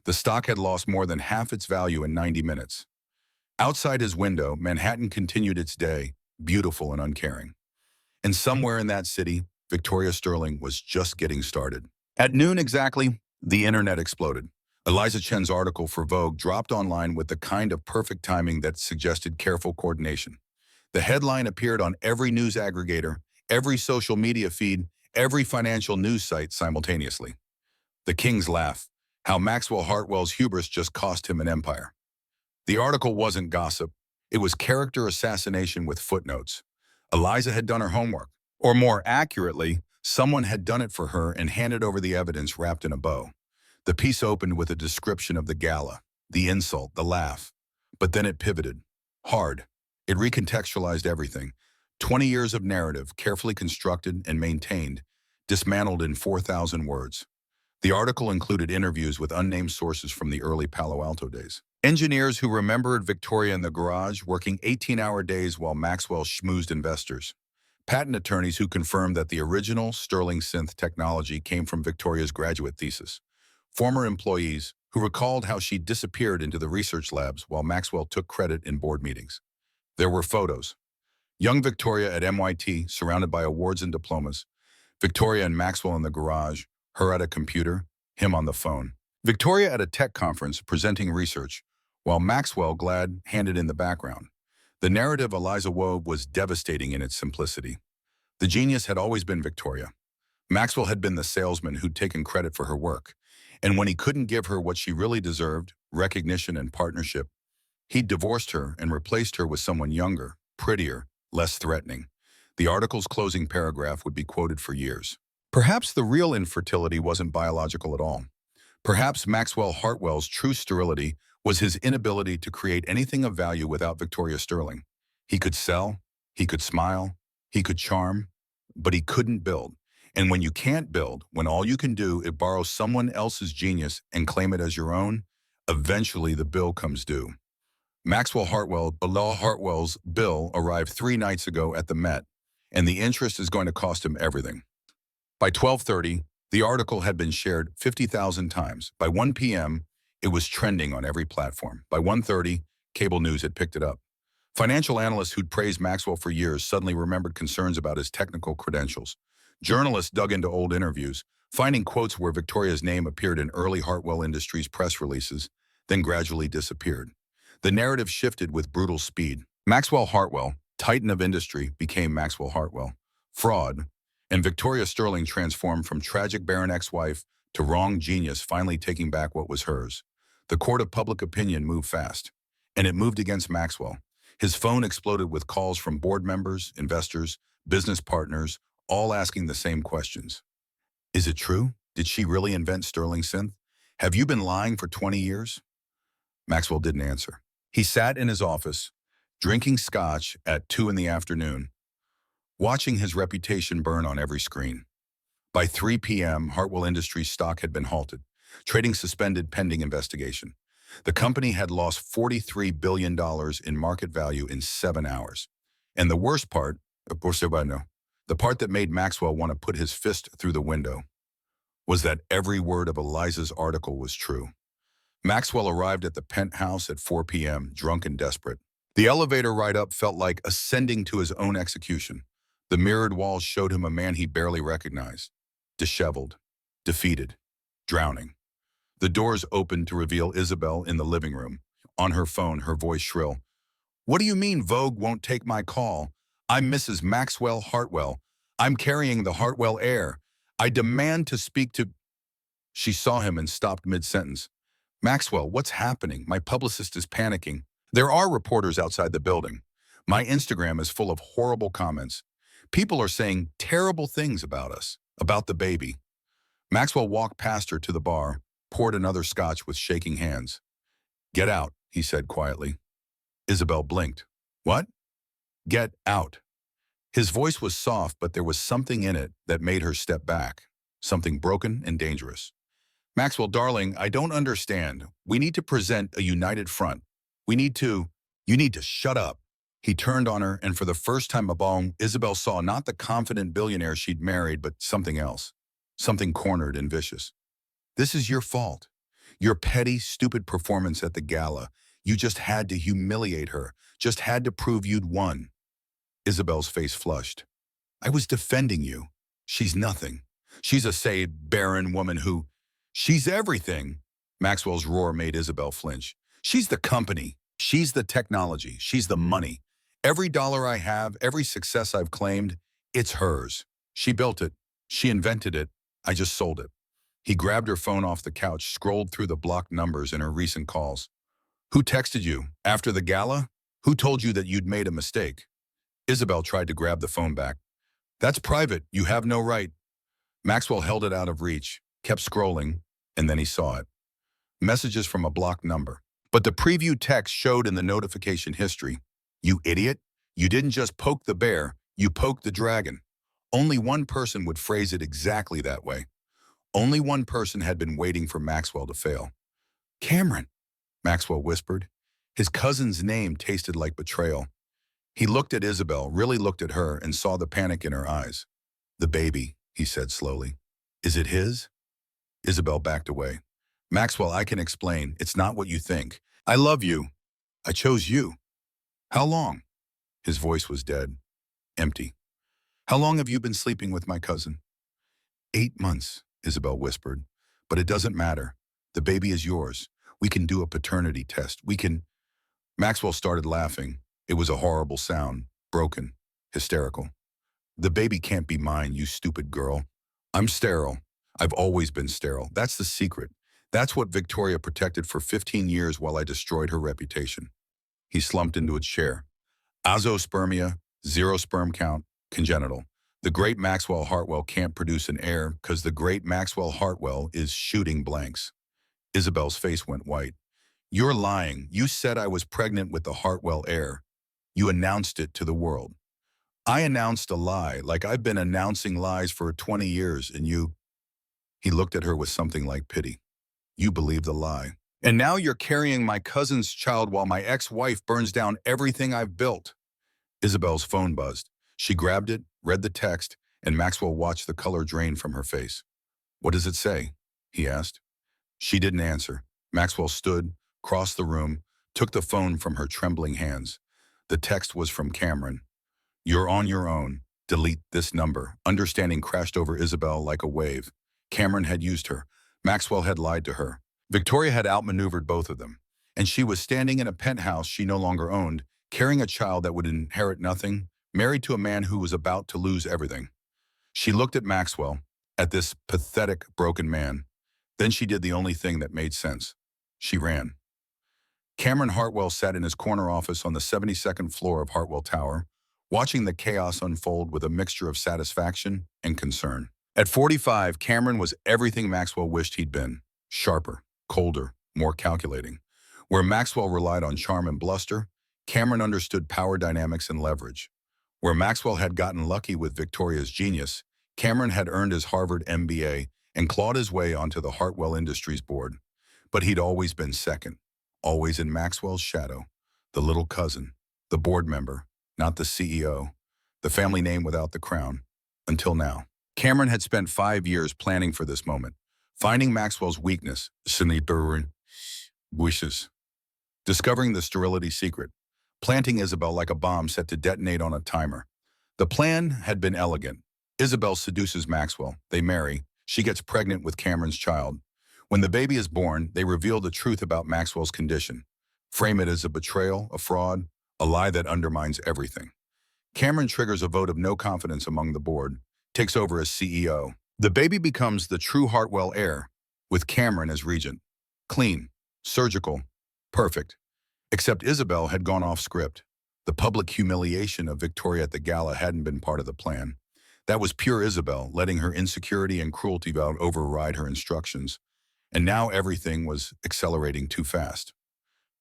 The stock had lost more than half its value in 90 minutes. Outside his window, Manhattan continued its day, beautiful and uncaring. And somewhere in that city, Victoria Sterling was just getting started. At noon exactly, the internet exploded. Eliza Chen's article for Vogue dropped online with the kind of perfect timing that suggested careful coordination. The headline appeared on every news aggregator, every social media feed, every financial news site simultaneously. The King's Laugh, how Maxwell Hartwell's hubris just cost him an empire. The article wasn't gossip. It was character assassination with footnotes. Eliza had done her homework. Or more accurately, someone had done it for her and handed over the evidence wrapped in a bow. The piece opened with a description of the gala, the insult, the laugh. But then it pivoted. Hard. It recontextualized everything. 20 years of narrative, carefully constructed and maintained, dismantled in 4,000 words. The article included interviews with unnamed sources from the early Palo Alto days. Engineers who remembered Victoria in the garage working 18-hour days while Maxwell schmoozed investors. Patent attorneys who confirmed that the original Sterling synth technology came from Victoria's graduate thesis. Former employees who recalled how she disappeared into the research labs while Maxwell took credit in board meetings. There were photos. Young Victoria at MIT, surrounded by awards and diplomas. Victoria and Maxwell in the garage, her at a computer, him on the phone. Victoria at a tech conference presenting research, while Maxwell, glad, handed in the background. The narrative Eliza wove was devastating in its simplicity. The genius had always been Victoria. Maxwell had been the salesman who'd taken credit for her work. And when he couldn't give her what she really deserved, recognition and partnership, he'd divorced her and replaced her with someone younger, prettier, less threatening. The article's closing paragraph would be quoted for years. Perhaps the real infertility wasn't biological at all. Perhaps Maxwell Hartwell's true sterility was his inability to create anything of value without Victoria Sterling. He could sell, he could smile, he could charm, but he couldn't build. And when you can't build, when all you can do is borrow someone else's genius and claim it as your own, eventually the bill comes due. Maxwell Hartwell's bill arrived 3 nights ago at the Met, and the interest is going to cost him everything. By 12:30, the article had been shared 50,000 times. By 1 p.m., it was trending on every platform. By 1:30, cable news had picked it up. Financial analysts who'd praised Maxwell for years suddenly remembered concerns about his technical credentials. Journalists dug into old interviews, finding quotes where Victoria's name appeared in early Hartwell Industries press releases, then gradually disappeared. The narrative shifted with brutal speed. Maxwell Hartwell, titan of industry, became Maxwell Hartwell. Fraud. And Victoria Sterling transformed from tragic barren ex-wife to wrong genius, finally taking back what was hers. The court of public opinion moved fast, and it moved against Maxwell. His phone exploded with calls from board members, investors, business partners, all asking the same questions. Is it true? Did she really invent Sterling synth? Have you been lying for 20 years? Maxwell didn't answer. He sat in his office, drinking scotch at 2 in the afternoon, watching his reputation burn on every screen. By 3 p.m., Hartwell Industries stock had been halted, trading suspended pending investigation. The company had lost $43 billion in market value in 7 hours. And the worst part, the part that made Maxwell want to put his fist through the window, was that every word of Eliza's article was true. Maxwell arrived at the penthouse at 4 p.m., drunk and desperate. The elevator ride up felt like ascending to his own execution. The mirrored walls showed him a man he barely recognized, disheveled, defeated, drowning. The doors opened to reveal Isabel in the living room. On her phone, her voice shrill. What do you mean Vogue won't take my call? I'm Mrs. Maxwell Hartwell. I'm carrying the Hartwell heir. I demand to speak to... She saw him and stopped mid-sentence. Maxwell, what's happening? My publicist is panicking. There are reporters outside the building. My Instagram is full of horrible comments. People are saying terrible things about us, about the baby. Maxwell walked past her to the bar, poured another scotch with shaking hands. Get out, he said quietly. Isabel blinked. What? Get out. His voice was soft, but there was something in it that made her step back, something broken and dangerous. Maxwell, darling, I don't understand. We need to present a united front. You need to shut up. He turned on her, and for the first time Isabel saw not the confident billionaire she'd married, but something else, something cornered and vicious. This is your fault. Your petty, stupid performance at the gala. You just had to humiliate her, just had to prove you'd won. Isabel's face flushed. I was defending you. She's nothing. She's a, say, barren woman who... She's everything. Maxwell's roar made Isabel flinch. She's the company. She's the technology. She's the money. Every dollar I have, every success I've claimed, it's hers. She built it. She invented it. I just sold it. He grabbed her phone off the couch, scrolled through the blocked numbers in her recent calls. Who texted you? After the gala? Who told you that you'd made a mistake? Isabel tried to grab the phone back. That's private. You have no right. Maxwell held it out of reach, kept scrolling, and then he saw it. Messages from a blocked number. But the preview text showed in the notification history. You idiot. You didn't just poke the bear, you poked the dragon. Only one person would phrase it exactly that way. Only one person had been waiting for Maxwell to fail. Cameron, Maxwell whispered. His cousin's name tasted like betrayal. He looked at Isabel, really looked at her, and saw the panic in her eyes. The baby, he said slowly. Is it his? Isabel backed away. Maxwell, I can explain. It's not what you think. I love you. I chose you. How long? His voice was dead, empty. How long have you been sleeping with my cousin? 8 months, Isabel whispered. But it doesn't matter. The baby is yours. We can do a paternity test. We can... Maxwell started laughing. It was a horrible sound, broken, hysterical. The baby can't be mine, you stupid girl. I'm sterile. I've always been sterile. That's the secret. That's what Victoria protected for 15 years while I destroyed her reputation. He slumped into a chair. Azoospermia, 0 sperm count, congenital. The great Maxwell Hartwell can't produce an heir because the great Maxwell Hartwell is shooting blanks. Isabel's face went white. You're lying. You said I was pregnant with the Hartwell heir. You announced it to the world. I announced a lie, like I've been announcing lies for 20 years, and you... He looked at her with something like pity. You believed the lie. And now you're carrying my cousin's child while my ex-wife burns down everything I've built. Isabel's phone buzzed. She grabbed it, read the text, and Maxwell watched the color drain from her face. What does it say? He asked. She didn't answer. Maxwell stood, crossed the room, took the phone from her trembling hands. The text was from Cameron. You're on your own. Delete this number. Understanding crashed over Isabel like a wave. Cameron had used her. Maxwell had lied to her. Victoria had outmaneuvered both of them. And she was standing in a penthouse she no longer owned, carrying a child that would inherit nothing, married to a man who was about to lose everything. She looked at Maxwell, at this pathetic, broken man. Then she did the only thing that made sense. She ran. Cameron Hartwell sat in his corner office on the 72nd floor of Hartwell Tower, watching the chaos unfold with a mixture of satisfaction and concern. At 45, Cameron was everything Maxwell wished he'd been. Sharper, colder, more calculating. Where Maxwell relied on charm and bluster, Cameron understood power dynamics and leverage. Where Maxwell had gotten lucky with Victoria's genius, Cameron had earned his Harvard MBA and clawed his way onto the Hartwell Industries board. But he'd always been second, always in Maxwell's shadow, the little cousin, the board member, not the CEO, the family name without the crown, until now. Cameron had spent 5 years planning for this moment, finding Maxwell's weakness, wishes, discovering the sterility secret, planting Isabel like a bomb set to detonate on a timer. The plan had been elegant. Isabel seduces Maxwell. They marry. She gets pregnant with Cameron's child. When the baby is born, they reveal the truth about Maxwell's condition. Frame it as a betrayal, a fraud, a lie that undermines everything. Cameron triggers a vote of no confidence among the board, takes over as CEO. The baby becomes the true Hartwell heir, with Cameron as regent. Clean, surgical, perfect. Except Isabel had gone off script. The public humiliation of Victoria at the gala hadn't been part of the plan. That was pure Isabel, letting her insecurity and cruelty vow override her instructions. And now everything was accelerating too fast.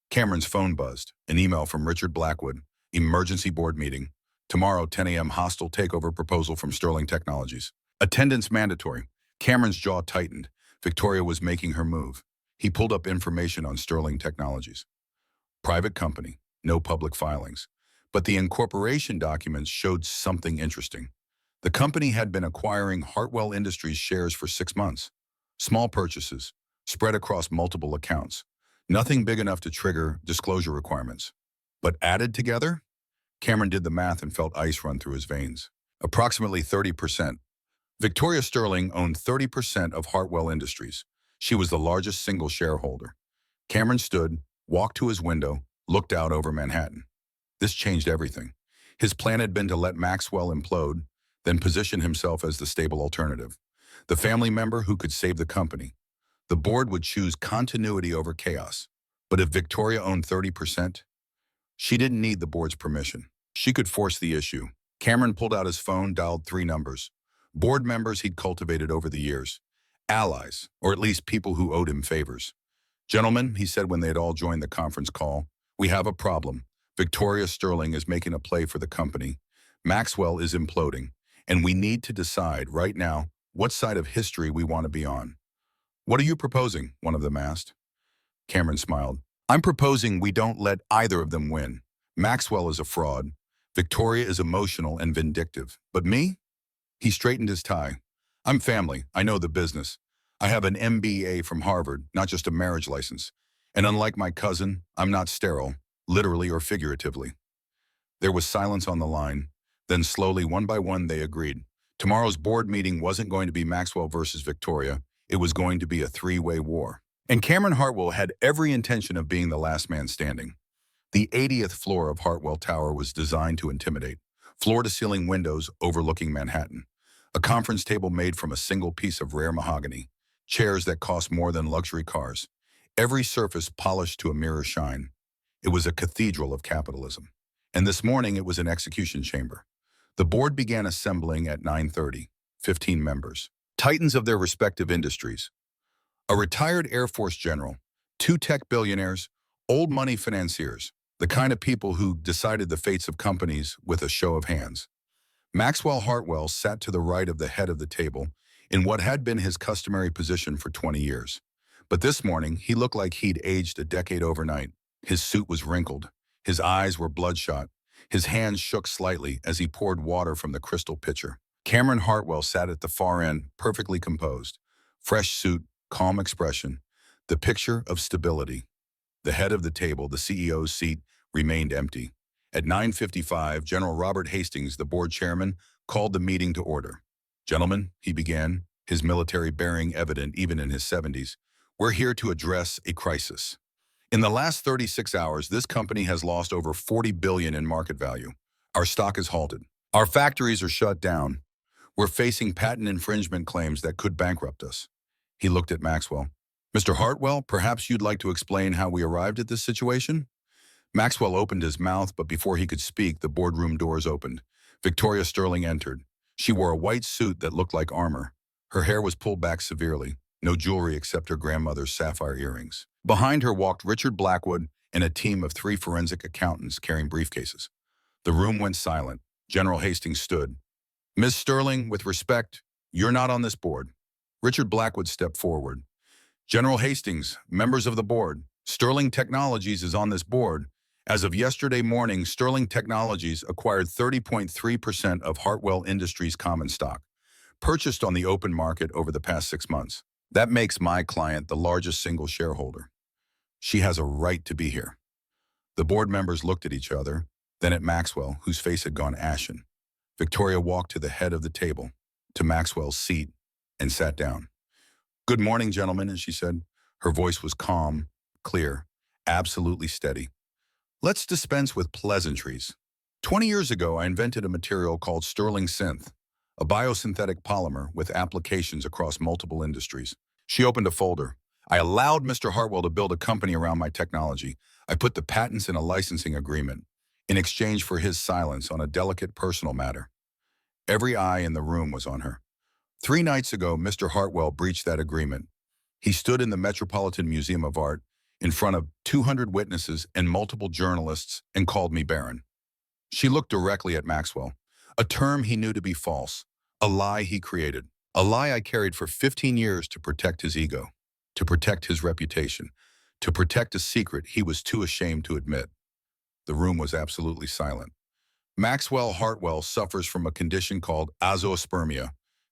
Cameron's phone buzzed. An email from Richard Blackwood. Emergency board meeting. Tomorrow, 10 a.m. hostile takeover proposal from Sterling Technologies. Attendance mandatory. Cameron's jaw tightened. Victoria was making her move. He pulled up information on Sterling Technologies. Private company, no public filings. But the incorporation documents showed something interesting. The company had been acquiring Hartwell Industries shares for 6 months. Small purchases, spread across multiple accounts. Nothing big enough to trigger disclosure requirements. But added together? Cameron did the math and felt ice run through his veins. Approximately 30%. Victoria Sterling owned 30% of Hartwell Industries. She was the largest single shareholder. Cameron stood, walked to his window, looked out over Manhattan. This changed everything. His plan had been to let Maxwell implode, then position himself as the stable alternative. The family member who could save the company. The board would choose continuity over chaos. But if Victoria owned 30%, she didn't need the board's permission. She could force the issue. Cameron pulled out his phone, dialed 3 numbers. Board members he'd cultivated over the years. Allies, or at least people who owed him favors. "Gentlemen," he said when they had all joined the conference call, "we have a problem. Victoria Sterling is making a play for the company. Maxwell is imploding, and we need to decide right now what side of history we want to be on." "What are you proposing?" one of them asked. Cameron smiled. "I'm proposing we don't let either of them win. Maxwell is a fraud. Victoria is emotional and vindictive. But me?" He straightened his tie. "I'm family. I know the business. I have an MBA from Harvard, not just a marriage license. And unlike my cousin, I'm not sterile, literally or figuratively." There was silence on the line. Then slowly, one by one, they agreed. Tomorrow's board meeting wasn't going to be Maxwell versus Victoria. It was going to be a 3-way war. And Cameron Hartwell had every intention of being the last man standing. The 80th floor of Hartwell Tower was designed to intimidate. Floor-to-ceiling windows overlooking Manhattan. A conference table made from a single piece of rare mahogany. Chairs that cost more than luxury cars. Every surface polished to a mirror shine. It was a cathedral of capitalism. And this morning it was an execution chamber. The board began assembling at 9:30, 15 members. Titans of their respective industries. A retired Air Force general, 2 tech billionaires, old money financiers, the kind of people who decided the fates of companies with a show of hands. Maxwell Hartwell sat to the right of the head of the table in what had been his customary position for 20 years. But this morning, he looked like he'd aged a decade overnight. His suit was wrinkled. His eyes were bloodshot. His hands shook slightly as he poured water from the crystal pitcher. Cameron Hartwell sat at the far end, perfectly composed. Fresh suit, calm expression, the picture of stability. The head of the table, the CEO's seat, remained empty. At 9:55, General Robert Hastings, the board chairman, called the meeting to order. "Gentlemen," he began, his military bearing evident even in his 70s, "we're here to address a crisis. In the last 36 hours, this company has lost over $40 billion in market value. Our stock is halted. Our factories are shut down. We're facing patent infringement claims that could bankrupt us." He looked at Maxwell. "Mr. Hartwell, perhaps you'd like to explain how we arrived at this situation?" Maxwell opened his mouth, but before he could speak, the boardroom doors opened. Victoria Sterling entered. She wore a white suit that looked like armor. Her hair was pulled back severely, no jewelry except her grandmother's sapphire earrings. Behind her walked Richard Blackwood and a team of 3 forensic accountants carrying briefcases. The room went silent. General Hastings stood. "Ms. Sterling, with respect, you're not on this board." Richard Blackwood stepped forward. "General Hastings, members of the board, Sterling Technologies is on this board. As of yesterday morning, Sterling Technologies acquired 30.3% of Hartwell Industries common stock, purchased on the open market over the past 6 months. That makes my client the largest single shareholder. She has a right to be here." The board members looked at each other, then at Maxwell, whose face had gone ashen. Victoria walked to the head of the table, to Maxwell's seat, and sat down. "Good morning, gentlemen," she said. Her voice was calm, clear, absolutely steady. Let's dispense with pleasantries. 20 years ago, I invented a material called sterling synth, a biosynthetic polymer with applications across multiple industries. She opened a folder. I allowed Mr. Hartwell to build a company around my technology. I put the patents in a licensing agreement in exchange for his silence on a delicate personal matter. Every eye in the room was on her. 3 nights ago, Mr. Hartwell breached that agreement. He stood in the Metropolitan Museum of Art in front of 200 witnesses and multiple journalists and called me Baron. She looked directly at Maxwell, a term he knew to be false, a lie he created, a lie I carried for 15 years to protect his ego, to protect his reputation, to protect a secret he was too ashamed to admit. The room was absolutely silent. Maxwell Hartwell suffers from a condition called azoospermia,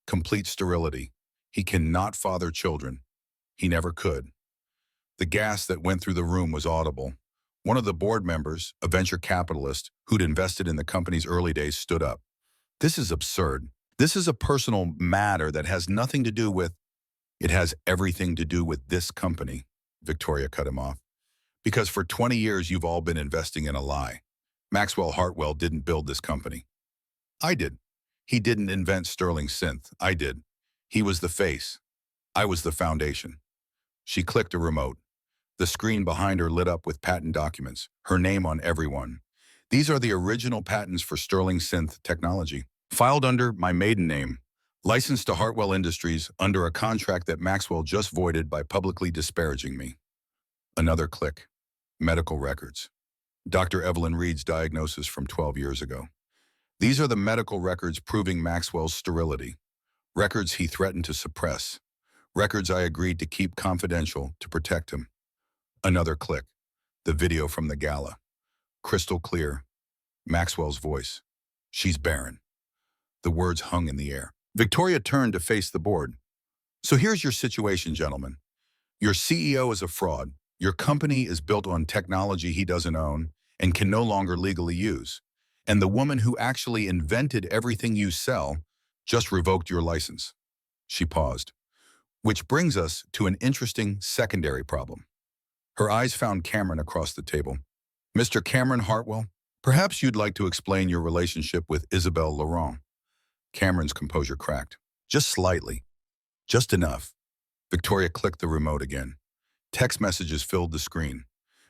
complete sterility. He cannot father children. He never could. The gas that went through the room was audible. One of the board members, a venture capitalist who'd invested in the company's early days, stood up. This is absurd. This is a personal matter that has nothing to do with— It has everything to do with this company, Victoria cut him off. Because for 20 years you've all been investing in a lie. Maxwell Hartwell didn't build this company. I did. He didn't invent sterling synth. I did. He was the face. I was the foundation. She clicked a remote. The screen behind her lit up with patent documents, her name on every one. These are the original patents for sterling synth technology, filed under my maiden name, licensed to Hartwell Industries under a contract that Maxwell just voided by publicly disparaging me. Another click. Medical records. Dr. Evelyn Reed's diagnosis from 12 years ago. These are the medical records proving Maxwell's sterility. Records he threatened to suppress. Records I agreed to keep confidential to protect him. Another click. The video from the gala. Crystal clear. Maxwell's voice. She's barren. The words hung in the air. Victoria turned to face the board. So here's your situation, gentlemen. Your CEO is a fraud. Your company is built on technology he doesn't own and can no longer legally use. And the woman who actually invented everything you sell just revoked your license. She paused. Which brings us to an interesting secondary problem. Her eyes found Cameron across the table. Mr. Cameron Hartwell, perhaps you'd like to explain your relationship with Isabelle Laurent. Cameron's composure cracked. Just slightly. Just enough. Victoria clicked the remote again. Text messages filled the screen.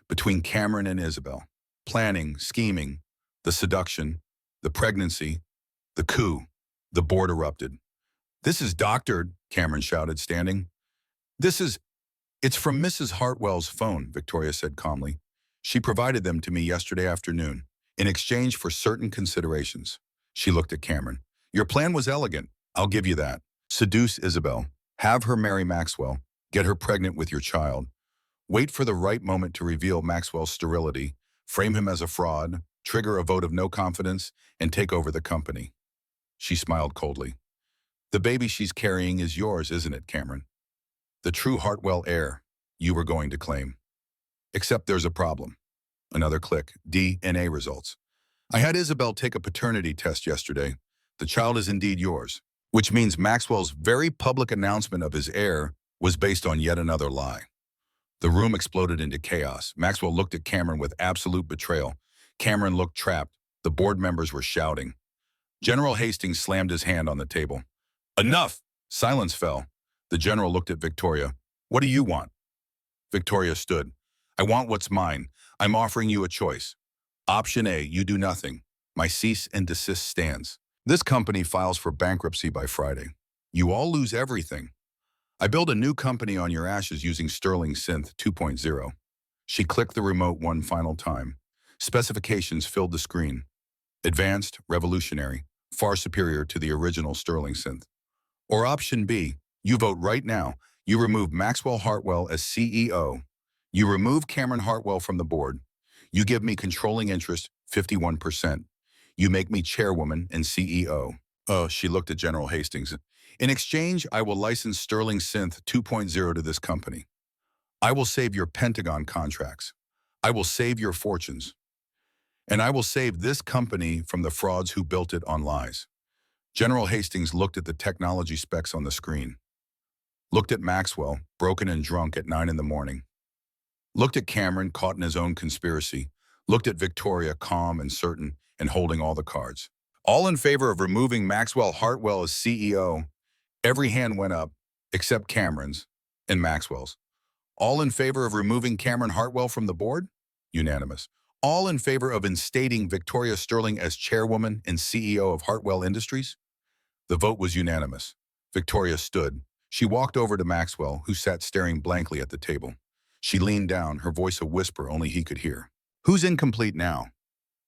Between Cameron and Isabelle. Planning, scheming, the seduction, the pregnancy, the coup. The board erupted. This is doctored, Cameron shouted, standing. It's from Mrs. Hartwell's phone, Victoria said calmly. She provided them to me yesterday afternoon, in exchange for certain considerations. She looked at Cameron. Your plan was elegant, I'll give you that. Seduce Isabelle. Have her marry Maxwell. Get her pregnant with your child. Wait for the right moment to reveal Maxwell's sterility, frame him as a fraud, trigger a vote of no confidence, and take over the company. She smiled coldly. The baby she's carrying is yours, isn't it, Cameron? The true Hartwell heir you were going to claim. Except there's a problem. Another click. DNA results. I had Isabelle take a paternity test yesterday. The child is indeed yours, which means Maxwell's very public announcement of his heir was based on yet another lie. The room exploded into chaos. Maxwell looked at Cameron with absolute betrayal. Cameron looked trapped. The board members were shouting. General Hastings slammed his hand on the table. Enough! Silence fell. The general looked at Victoria. What do you want? Victoria stood. I want what's mine. I'm offering you a choice. Option A, you do nothing. My cease and desist stands. This company files for bankruptcy by Friday. You all lose everything. I build a new company on your ashes using Sterling Synth 2.0. She clicked the remote one final time. Specifications filled the screen. Advanced, revolutionary, far superior to the original Sterling Synth. Or option B, you vote right now. You remove Maxwell Hartwell as CEO. You remove Cameron Hartwell from the board. You give me controlling interest, 51%. You make me chairwoman and CEO. Oh, she looked at General Hastings. In exchange, I will license Sterling Synth 2.0 to this company. I will save your Pentagon contracts. I will save your fortunes. And I will save this company from the frauds who built it on lies. General Hastings looked at the technology specs on the screen. Looked at Maxwell, broken and drunk at 9 in the morning. Looked at Cameron, caught in his own conspiracy. looked at Victoria calm and certain and holding all the cards. All in favor of removing Maxwell Hartwell as CEO. Every hand went up, except Cameron's and Maxwell's. All in favor of removing Cameron Hartwell from the board? Unanimous. All in favor of instating Victoria Sterling as chairwoman and CEO of Hartwell Industries? The vote was unanimous. Victoria stood. She walked over to Maxwell, who sat staring blankly at the table. She leaned down, her voice a whisper only he could hear. Who's incomplete now?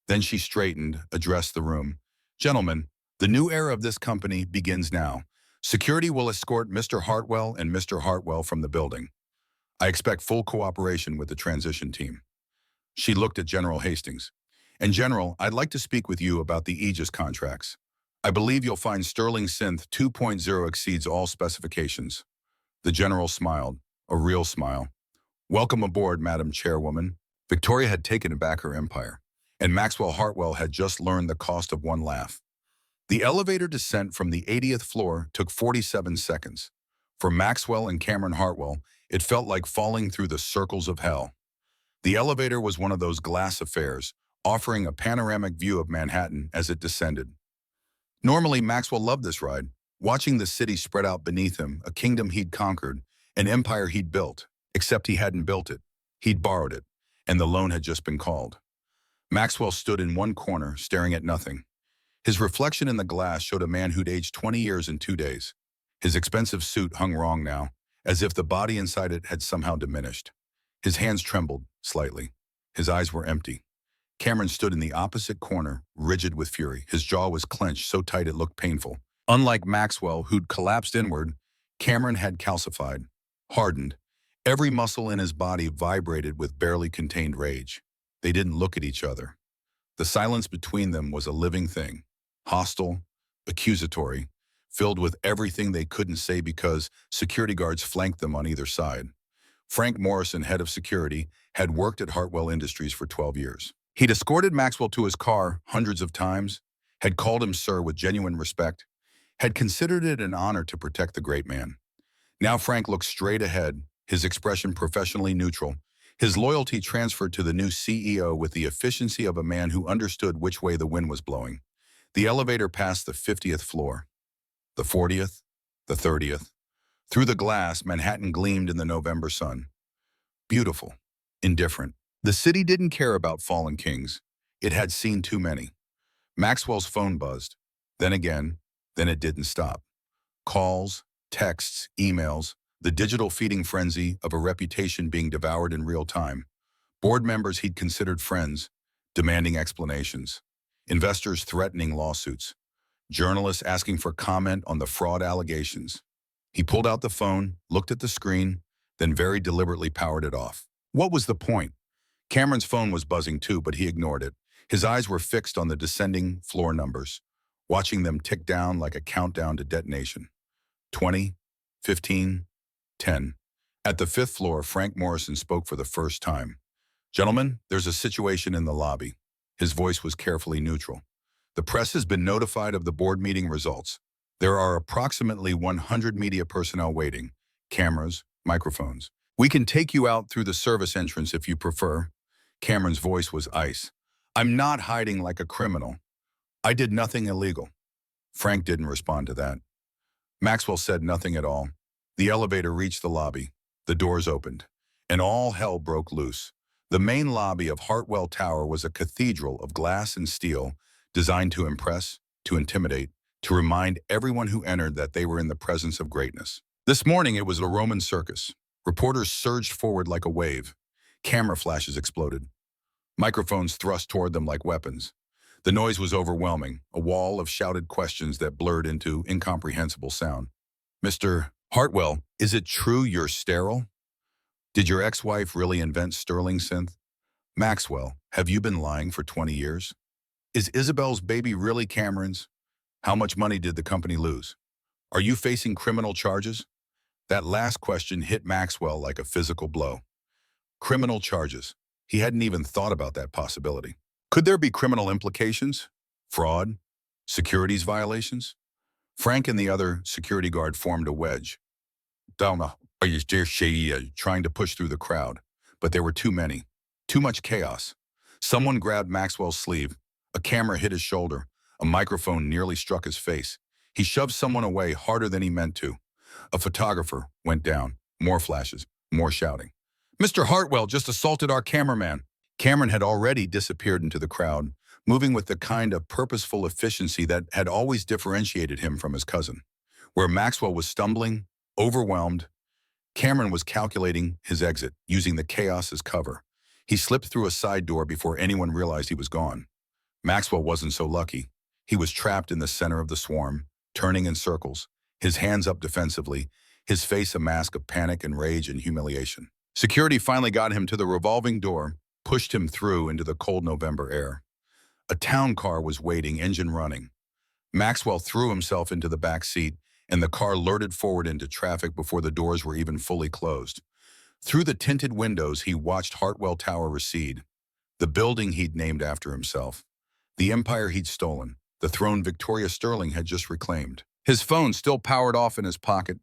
Then she straightened, addressed the room. Gentlemen, the new era of this company begins now. Security will escort Mr. Hartwell and Mr. Hartwell from the building. I expect full cooperation with the transition team. She looked at General Hastings. And General, I'd like to speak with you about the Aegis contracts. I believe you'll find Sterling Synth 2.0 exceeds all specifications. The General smiled, a real smile. Welcome aboard, Madam Chairwoman. Victoria had taken back her empire, and Maxwell Hartwell had just learned the cost of one laugh. The elevator descent from the 80th floor took 47 seconds. For Maxwell and Cameron Hartwell, it felt like falling through the circles of hell. The elevator was one of those glass affairs, offering a panoramic view of Manhattan as it descended. Normally, Maxwell loved this ride, watching the city spread out beneath him, a kingdom he'd conquered, an empire he'd built, except he hadn't built it. He'd borrowed it, and the loan had just been called. Maxwell stood in one corner, staring at nothing. His reflection in the glass showed a man who'd aged 20 years in 2 days. His expensive suit hung wrong now, as if the body inside it had somehow diminished. His hands trembled slightly. His eyes were empty. Cameron stood in the opposite corner, rigid with fury. His jaw was clenched so tight it looked painful. Unlike Maxwell, who'd collapsed inward, Cameron had calcified, hardened. Every muscle in his body vibrated with barely contained rage. They didn't look at each other. The silence between them was a living thing, hostile, accusatory, filled with everything they couldn't say because security guards flanked them on either side. Frank Morrison, head of security, had worked at Hartwell Industries for 12 years. He'd escorted Maxwell to his car hundreds of times, had called him sir with genuine respect, had considered it an honor to protect the great man. Now Frank looked straight ahead, his expression professionally neutral, his loyalty transferred to the new CEO with the efficiency of a man who understood which way the wind was blowing. The elevator passed the 50th floor, the 40th, the 30th. Through the glass, Manhattan gleamed in the November sun. Beautiful, indifferent. The city didn't care about fallen kings. It had seen too many. Maxwell's phone buzzed. Then again, then it didn't stop. Calls, texts, emails, the digital feeding frenzy of a reputation being devoured in real time. Board members he'd considered friends, demanding explanations. Investors threatening lawsuits. Journalists asking for comment on the fraud allegations. He pulled out the phone, looked at the screen, then very deliberately powered it off. What was the point? Cameron's phone was buzzing too, but he ignored it. His eyes were fixed on the descending floor numbers, watching them tick down like a countdown to detonation. 20, 15, 10. At the 5th floor, Frank Morrison spoke for the first time. Gentlemen, there's a situation in the lobby. His voice was carefully neutral. The press has been notified of the board meeting results. There are approximately 100 media personnel waiting. Cameras, microphones. We can take you out through the service entrance if you prefer. Cameron's voice was ice. I'm not hiding like a criminal. I did nothing illegal. Frank didn't respond to that. Maxwell said nothing at all. The elevator reached the lobby. The doors opened, and all hell broke loose. The main lobby of Hartwell Tower was a cathedral of glass and steel, designed to impress, to intimidate, to remind everyone who entered that they were in the presence of greatness. This morning it was a Roman circus. Reporters surged forward like a wave. Camera flashes exploded. Microphones thrust toward them like weapons. The noise was overwhelming, a wall of shouted questions that blurred into incomprehensible sound. Mr. Hartwell, is it true you're sterile? Did your ex-wife really invent Sterling Synth? Maxwell, have you been lying for 20 years? Is Isabel's baby really Cameron's? How much money did the company lose? Are you facing criminal charges? That last question hit Maxwell like a physical blow. Criminal charges. He hadn't even thought about that possibility. Could there be criminal implications? Fraud? Securities violations? Frank and the other security guard formed a wedge. Trying to push through the crowd, but there were too many. Too much chaos. Someone grabbed Maxwell's sleeve. A camera hit his shoulder. A microphone nearly struck his face. He shoved someone away harder than he meant to. A photographer went down. More flashes, more shouting. Mr. Hartwell just assaulted our cameraman. Cameron had already disappeared into the crowd, moving with the kind of purposeful efficiency that had always differentiated him from his cousin. Where Maxwell was stumbling, overwhelmed, Cameron was calculating his exit, using the chaos as cover. He slipped through a side door before anyone realized he was gone. Maxwell wasn't so lucky. He was trapped in the center of the swarm, turning in circles, his hands up defensively, his face a mask of panic and rage and humiliation. Security finally got him to the revolving door, pushed him through into the cold November air. A town car was waiting, engine running. Maxwell threw himself into the back seat, and the car lurted forward into traffic before the doors were even fully closed. Through the tinted windows, he watched Hartwell Tower recede, the building he'd named after himself, the empire he'd stolen, the throne Victoria Sterling had just reclaimed. His phone, still powered off in his pocket,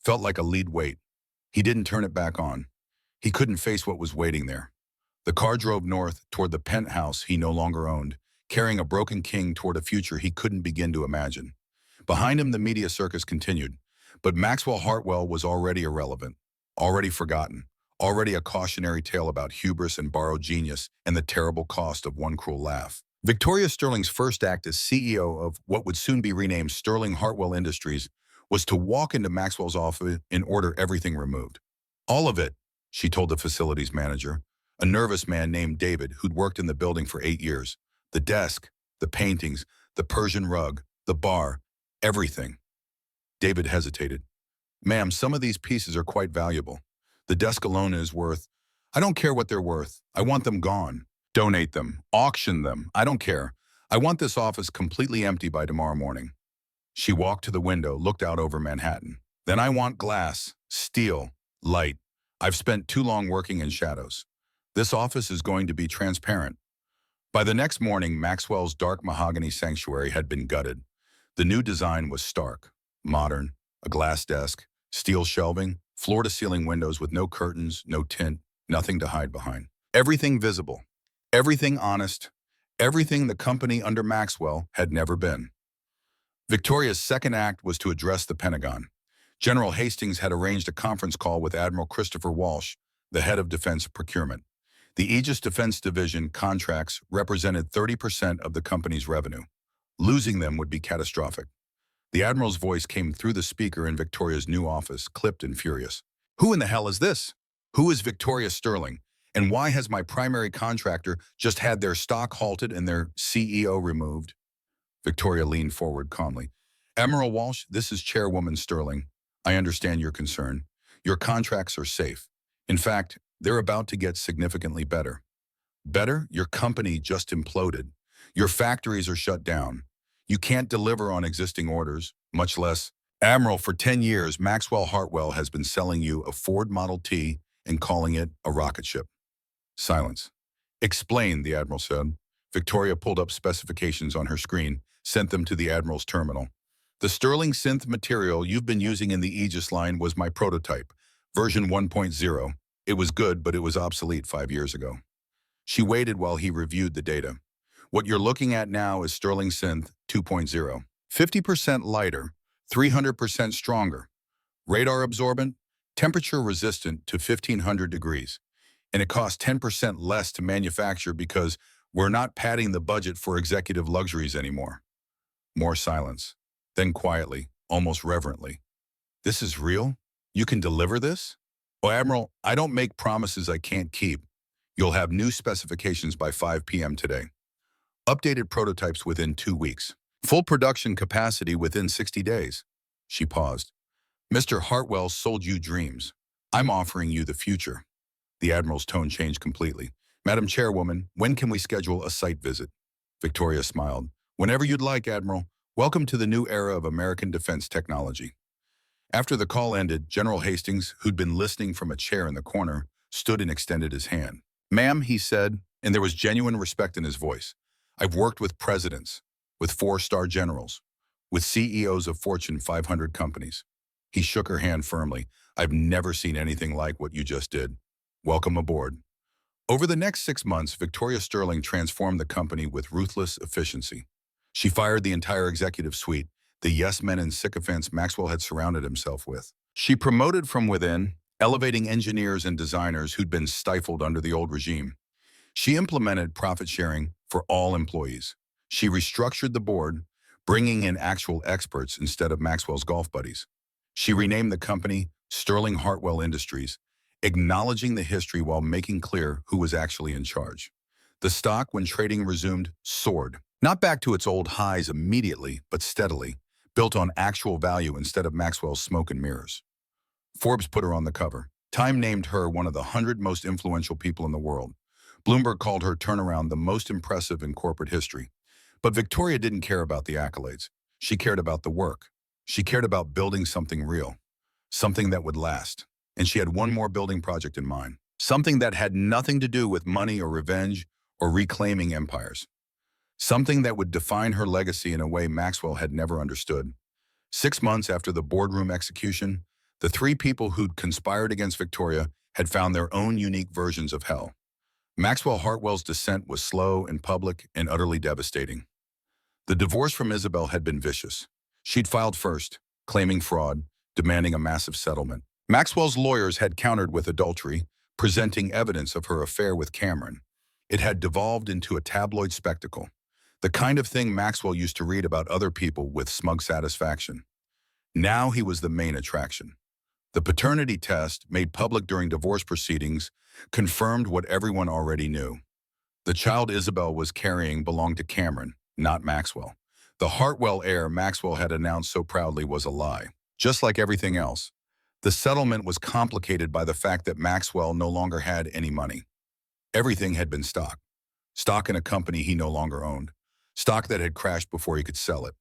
felt like a lead weight. He didn't turn it back on. He couldn't face what was waiting there. The car drove north toward the penthouse he no longer owned, carrying a broken king toward a future he couldn't begin to imagine. Behind him, the media circus continued, but Maxwell Hartwell was already irrelevant, already forgotten, already a cautionary tale about hubris and borrowed genius and the terrible cost of one cruel laugh. Victoria Sterling's first act as CEO of what would soon be renamed Sterling Hartwell Industries was to walk into Maxwell's office and order everything removed. All of it, she told the facilities manager, a nervous man named David who'd worked in the building for 8 years. The desk, the paintings, the Persian rug, the bar, everything. David hesitated. Ma'am, some of these pieces are quite valuable. The desk alone is worth, I don't care what they're worth. I want them gone. Donate them. Auction them. I don't care. I want this office completely empty by tomorrow morning. She walked to the window, looked out over Manhattan. Then I want glass, steel, light. I've spent too long working in shadows. This office is going to be transparent. By the next morning, Maxwell's dark mahogany sanctuary had been gutted. The new design was stark, modern, a glass desk, steel shelving, floor-to-ceiling windows with no curtains, no tint, nothing to hide behind. Everything visible, everything honest, everything the company under Maxwell had never been. Victoria's second act was to address the Pentagon. General Hastings had arranged a conference call with Admiral Christopher Walsh, the head of defense procurement. The Aegis Defense Division contracts represented 30% of the company's revenue. Losing them would be catastrophic. The Admiral's voice came through the speaker in Victoria's new office, clipped and furious. Who in the hell is this? Who is Victoria Sterling? And why has my primary contractor just had their stock halted and their CEO removed? Victoria leaned forward calmly. Admiral Walsh, this is Chairwoman Sterling. I understand your concern. Your contracts are safe. In fact, they're about to get significantly better. Better? Your company just imploded. Your factories are shut down. You can't deliver on existing orders, much less. Admiral, for 10 years, Maxwell Hartwell has been selling you a Ford Model T and calling it a rocket ship. Silence. Explain, the Admiral said. Victoria pulled up specifications on her screen, sent them to the Admiral's terminal. The Sterling synth material you've been using in the Aegis line was my prototype, version 1.0. It was good, but it was obsolete 5 years ago. She waited while he reviewed the data. What you're looking at now is Sterling Synth 2.0. 50% lighter, 300% stronger. Radar absorbent, temperature resistant to 1500 degrees. And it costs 10% less to manufacture because we're not padding the budget for executive luxuries anymore. More silence. Then quietly, almost reverently. This is real? You can deliver this? Oh, Admiral, I don't make promises I can't keep. You'll have new specifications by 5 p.m. today. Updated prototypes within 2 weeks. Full production capacity within 60 days. She paused. Mr. Hartwell sold you dreams. I'm offering you the future. The Admiral's tone changed completely. Madam Chairwoman, when can we schedule a site visit? Victoria smiled. Whenever you'd like, Admiral. Welcome to the new era of American defense technology. After the call ended, General Hastings, who'd been listening from a chair in the corner, stood and extended his hand. Ma'am, he said, and there was genuine respect in his voice. I've worked with presidents, with 4-star generals, with CEOs of Fortune 500 companies. He shook her hand firmly. I've never seen anything like what you just did. Welcome aboard. Over the next 6 months, Victoria Sterling transformed the company with ruthless efficiency. She fired the entire executive suite, the yes men and sycophants Maxwell had surrounded himself with. She promoted from within, elevating engineers and designers who'd been stifled under the old regime. She implemented profit sharing for all employees. She restructured the board, bringing in actual experts instead of Maxwell's golf buddies. She renamed the company Sterling Hartwell Industries, acknowledging the history while making clear who was actually in charge. The stock, when trading resumed, soared. Not back to its old highs immediately, but steadily, built on actual value instead of Maxwell's smoke and mirrors. Forbes put her on the cover. Time named her one of the 100 most influential people in the world. Bloomberg called her turnaround the most impressive in corporate history. But Victoria didn't care about the accolades. She cared about the work. She cared about building something real, something that would last. And she had one more building project in mind, something that had nothing to do with money or revenge or reclaiming empires. Something that would define her legacy in a way Maxwell had never understood. 6 months after the boardroom execution, the three people who'd conspired against Victoria had found their own unique versions of hell. Maxwell Hartwell's descent was slow and public and utterly devastating. The divorce from Isabel had been vicious. She'd filed first, claiming fraud, demanding a massive settlement. Maxwell's lawyers had countered with adultery, presenting evidence of her affair with Cameron. It had devolved into a tabloid spectacle, the kind of thing Maxwell used to read about other people with smug satisfaction. Now he was the main attraction. The paternity test, made public during divorce proceedings, confirmed what everyone already knew. The child Isabel was carrying belonged to Cameron, not Maxwell. The Hartwell heir Maxwell had announced so proudly was a lie. Just like everything else, the settlement was complicated by the fact that Maxwell no longer had any money. Everything had been stock. Stock in a company he no longer owned. Stock that had crashed before he could sell it.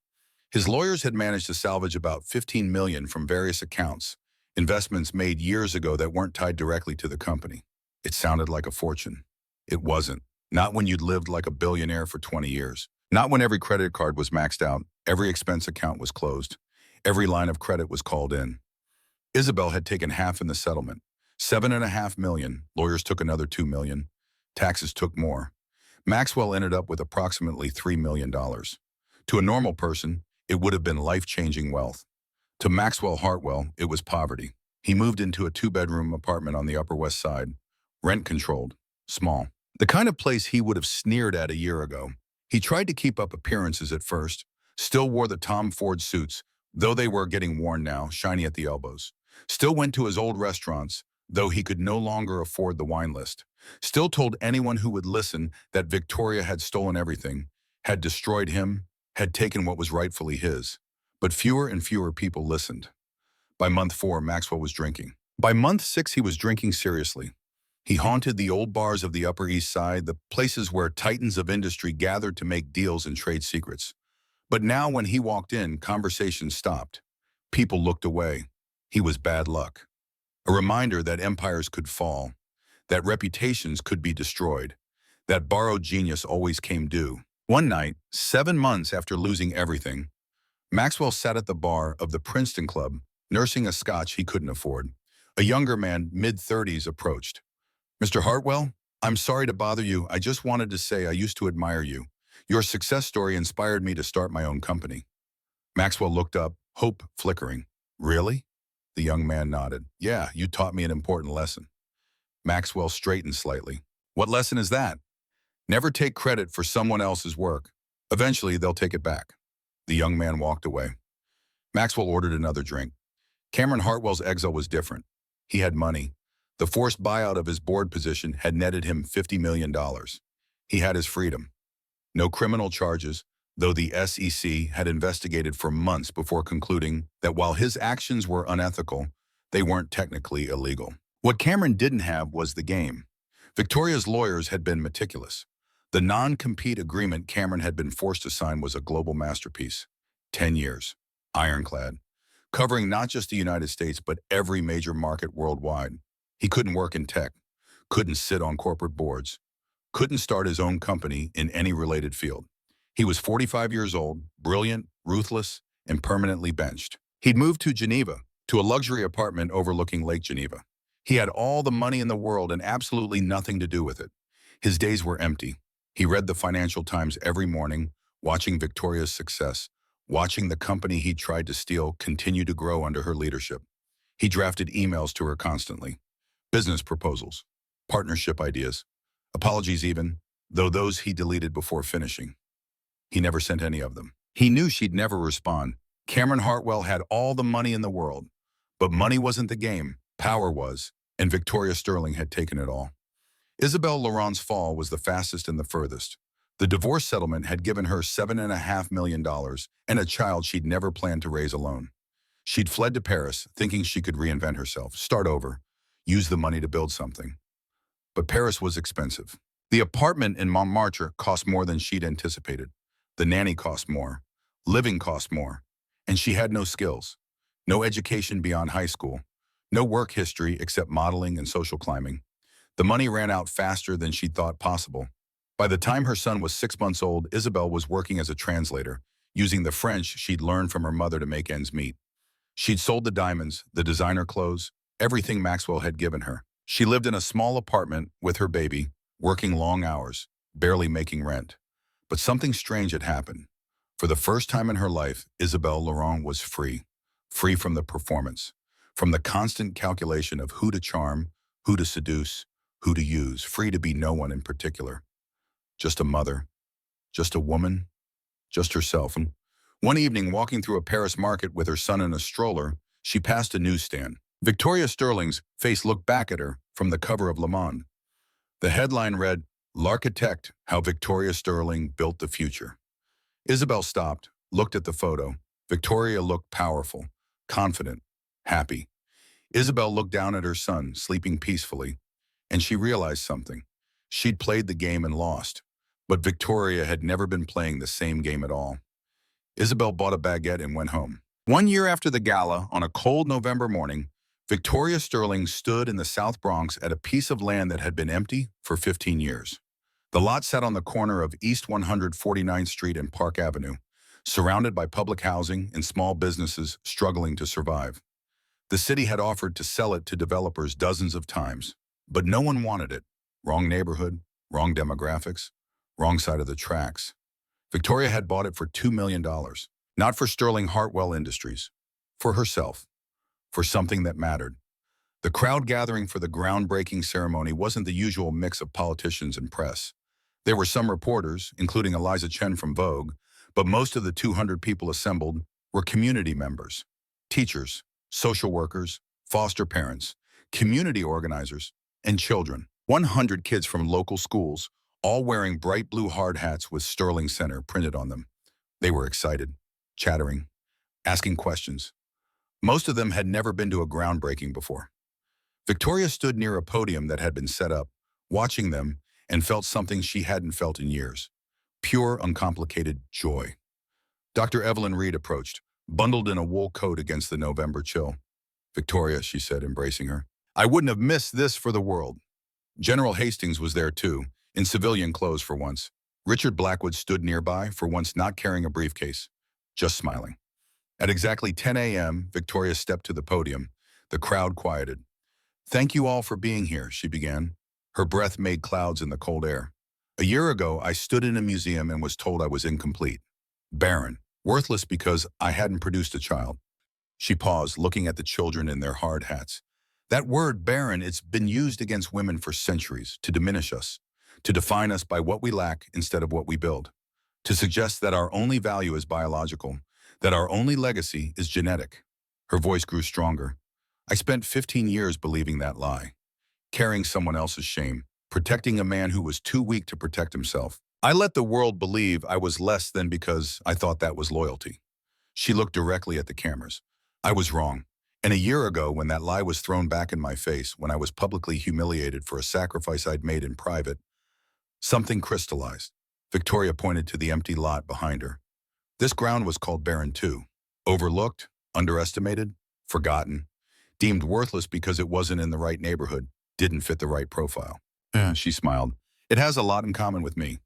His lawyers had managed to salvage about $15 million from various accounts, investments made years ago that weren't tied directly to the company. It sounded like a fortune. It wasn't. Not when you'd lived like a billionaire for 20 years. Not when every credit card was maxed out, every expense account was closed, every line of credit was called in. Isabel had taken half in the settlement. $7.5 million. Lawyers took another $2 million. Taxes took more. Maxwell ended up with approximately $3 million. To a normal person, it would have been life-changing wealth. To Maxwell Hartwell, it was poverty. He moved into a 2-bedroom apartment on the Upper West Side, rent-controlled, small. The kind of place he would have sneered at a year ago. He tried to keep up appearances at first, still wore the Tom Ford suits, though they were getting worn now, shiny at the elbows. Still went to his old restaurants, though he could no longer afford the wine list. Still told anyone who would listen that Victoria had stolen everything, had destroyed him, had taken what was rightfully his. But fewer and fewer people listened. By month 4, Maxwell was drinking. By month 6, he was drinking seriously. He haunted the old bars of the Upper East Side, the places where titans of industry gathered to make deals and trade secrets. But now when he walked in, conversations stopped. People looked away. He was bad luck. A reminder that empires could fall, that reputations could be destroyed, that borrowed genius always came due. One night, 7 months after losing everything, Maxwell sat at the bar of the Princeton Club, nursing a scotch he couldn't afford. A younger man, mid-30s, approached. "Mr. Hartwell, I'm sorry to bother you. I just wanted to say I used to admire you. Your success story inspired me to start my own company." Maxwell looked up, hope flickering. "Really?" The young man nodded. "Yeah, you taught me an important lesson." Maxwell straightened slightly. "What lesson is that?" "Never take credit for someone else's work. Eventually, they'll take it back." The young man walked away. Maxwell ordered another drink. Cameron Hartwell's exile was different. He had money. The forced buyout of his board position had netted him $50 million. He had his freedom. No criminal charges, though the SEC had investigated for months before concluding that while his actions were unethical, they weren't technically illegal. What Cameron didn't have was the game. Victoria's lawyers had been meticulous. The non-compete agreement Cameron had been forced to sign was a global masterpiece. 10 years, ironclad, covering not just the United States but every major market worldwide. He couldn't work in tech, couldn't sit on corporate boards, couldn't start his own company in any related field. He was 45 years old, brilliant, ruthless, and permanently benched. He'd moved to Geneva, to a luxury apartment overlooking Lake Geneva. He had all the money in the world and absolutely nothing to do with it. His days were empty. He read the Financial Times every morning, watching Victoria's success, watching the company he tried to steal continue to grow under her leadership. He drafted emails to her constantly. Business proposals, partnership ideas, apologies even, though those he deleted before finishing. He never sent any of them. He knew she'd never respond. Cameron Hartwell had all the money in the world. But money wasn't the game, power was, and Victoria Sterling had taken it all. Isabel Laurent's fall was the fastest and the furthest. The divorce settlement had given her $7.5 million and a child she'd never planned to raise alone. She'd fled to Paris, thinking she could reinvent herself, start over, use the money to build something. But Paris was expensive. The apartment in Montmartre cost more than she'd anticipated. The nanny cost more. Living cost more. And she had no skills. No education beyond high school. No work history except modeling and social climbing. The money ran out faster than she'd thought possible. By the time her son was 6 months old, Isabel was working as a translator, using the French she'd learned from her mother to make ends meet. She'd sold the diamonds, the designer clothes, everything Maxwell had given her. She lived in a small apartment with her baby, working long hours, barely making rent. But something strange had happened. For the first time in her life, Isabel Laurent was free. Free from the performance, from the constant calculation of who to charm, who to seduce, who to use, free to be no one in particular. Just a mother, just a woman, just herself. And one evening, walking through a Paris market with her son in a stroller, she passed a newsstand. Victoria Sterling's face looked back at her from the cover of Le Monde. The headline read, "L'Architect, How Victoria Sterling Built the Future." Isabel stopped, looked at the photo. Victoria looked powerful, confident, happy. Isabel looked down at her son, sleeping peacefully, and she realized something. She'd played the game and lost, but Victoria had never been playing the same game at all. Isabel bought a baguette and went home. 1 year after the gala, on a cold November morning, Victoria Sterling stood in the South Bronx at a piece of land that had been empty for 15 years. The lot sat on the corner of East 149th Street and Park Avenue, surrounded by public housing and small businesses struggling to survive. The city had offered to sell it to developers dozens of times, but no one wanted it. Wrong neighborhood, wrong demographics, wrong side of the tracks. Victoria had bought it for $2 million, not for Sterling Hartwell Industries, for herself, for something that mattered. The crowd gathering for the groundbreaking ceremony wasn't the usual mix of politicians and press. There were some reporters, including Eliza Chen from Vogue, but most of the 200 people assembled were community members, teachers, social workers, foster parents, community organizers, and children. 100 kids from local schools, all wearing bright blue hard hats with Sterling Center printed on them. They were excited, chattering, asking questions. Most of them had never been to a groundbreaking before. Victoria stood near a podium that had been set up, watching them, and felt something she hadn't felt in years. Pure, uncomplicated joy. Dr. Evelyn Reed approached, bundled in a wool coat against the November chill. "Victoria," she said, embracing her, "I wouldn't have missed this for the world." General Hastings was there too, in civilian clothes for once. Richard Blackwood stood nearby, for once not carrying a briefcase, just smiling. At exactly 10 a.m., Victoria stepped to the podium. The crowd quieted. "Thank you all for being here," she began. Her breath made clouds in the cold air. "A year ago, I stood in a museum and was told I was incomplete. Barren, worthless because I hadn't produced a child." She paused, looking at the children in their hard hats. That word, barren, it's been used against women for centuries, to diminish us, to define us by what we lack instead of what we build, to suggest that our only value is biological, that our only legacy is genetic. Her voice grew stronger. "I spent 15 years believing that lie, carrying someone else's shame, protecting a man who was too weak to protect himself. I let the world believe I was less than because I thought that was loyalty." She looked directly at the cameras. "I was wrong. And a year ago, when that lie was thrown back in my face, when I was publicly humiliated for a sacrifice I'd made in private, something crystallized." Victoria pointed to the empty lot behind her. "This ground was called barren too. Overlooked, underestimated, forgotten, deemed worthless because it wasn't in the right neighborhood, didn't fit the right profile." She smiled. "It has a lot in common with me.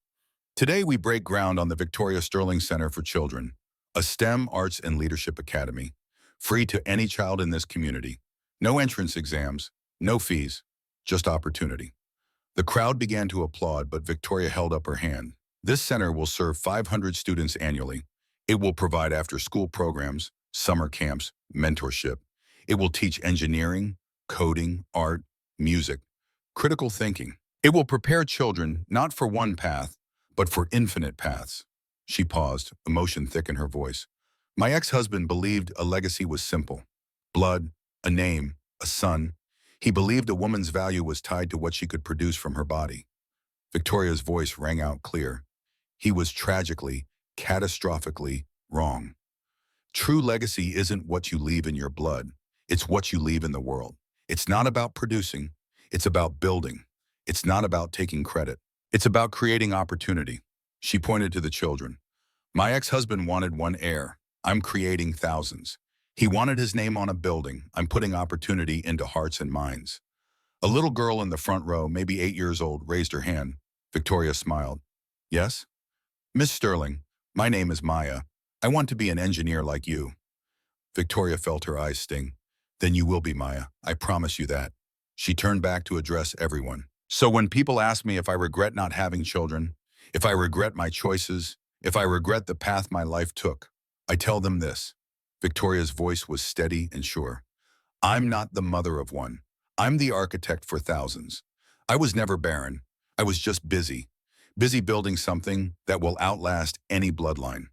Today we break ground on the Victoria Sterling Center for Children, a STEM, arts, and leadership academy, free to any child in this community. No entrance exams, no fees, just opportunity. The crowd began to applaud, but Victoria held up her hand. This center will serve 500 students annually. It will provide after-school programs, summer camps, mentorship. It will teach engineering, coding, art, music, critical thinking. It will prepare children not for one path, but for infinite paths. She paused, emotion thick in her voice. My ex-husband believed a legacy was simple. Blood, a name, a son. He believed a woman's value was tied to what she could produce from her body. Victoria's voice rang out clear. He was tragically, catastrophically wrong. True legacy isn't what you leave in your blood. It's what you leave in the world. It's not about producing. It's about building. It's not about taking credit. It's about creating opportunity. She pointed to the children. My ex-husband wanted one heir. I'm creating thousands. He wanted his name on a building. I'm putting opportunity into hearts and minds. A little girl in the front row, maybe 8 years old, raised her hand. Victoria smiled. Yes? Miss Sterling, my name is Maya. I want to be an engineer like you. Victoria felt her eyes sting. Then you will be, Maya. I promise you that. She turned back to address everyone. So when people ask me if I regret not having children, if I regret my choices, if I regret the path my life took, I tell them this. Victoria's voice was steady and sure. I'm not the mother of one. I'm the architect for thousands. I was never barren. I was just busy. Busy building something that will outlast any bloodline.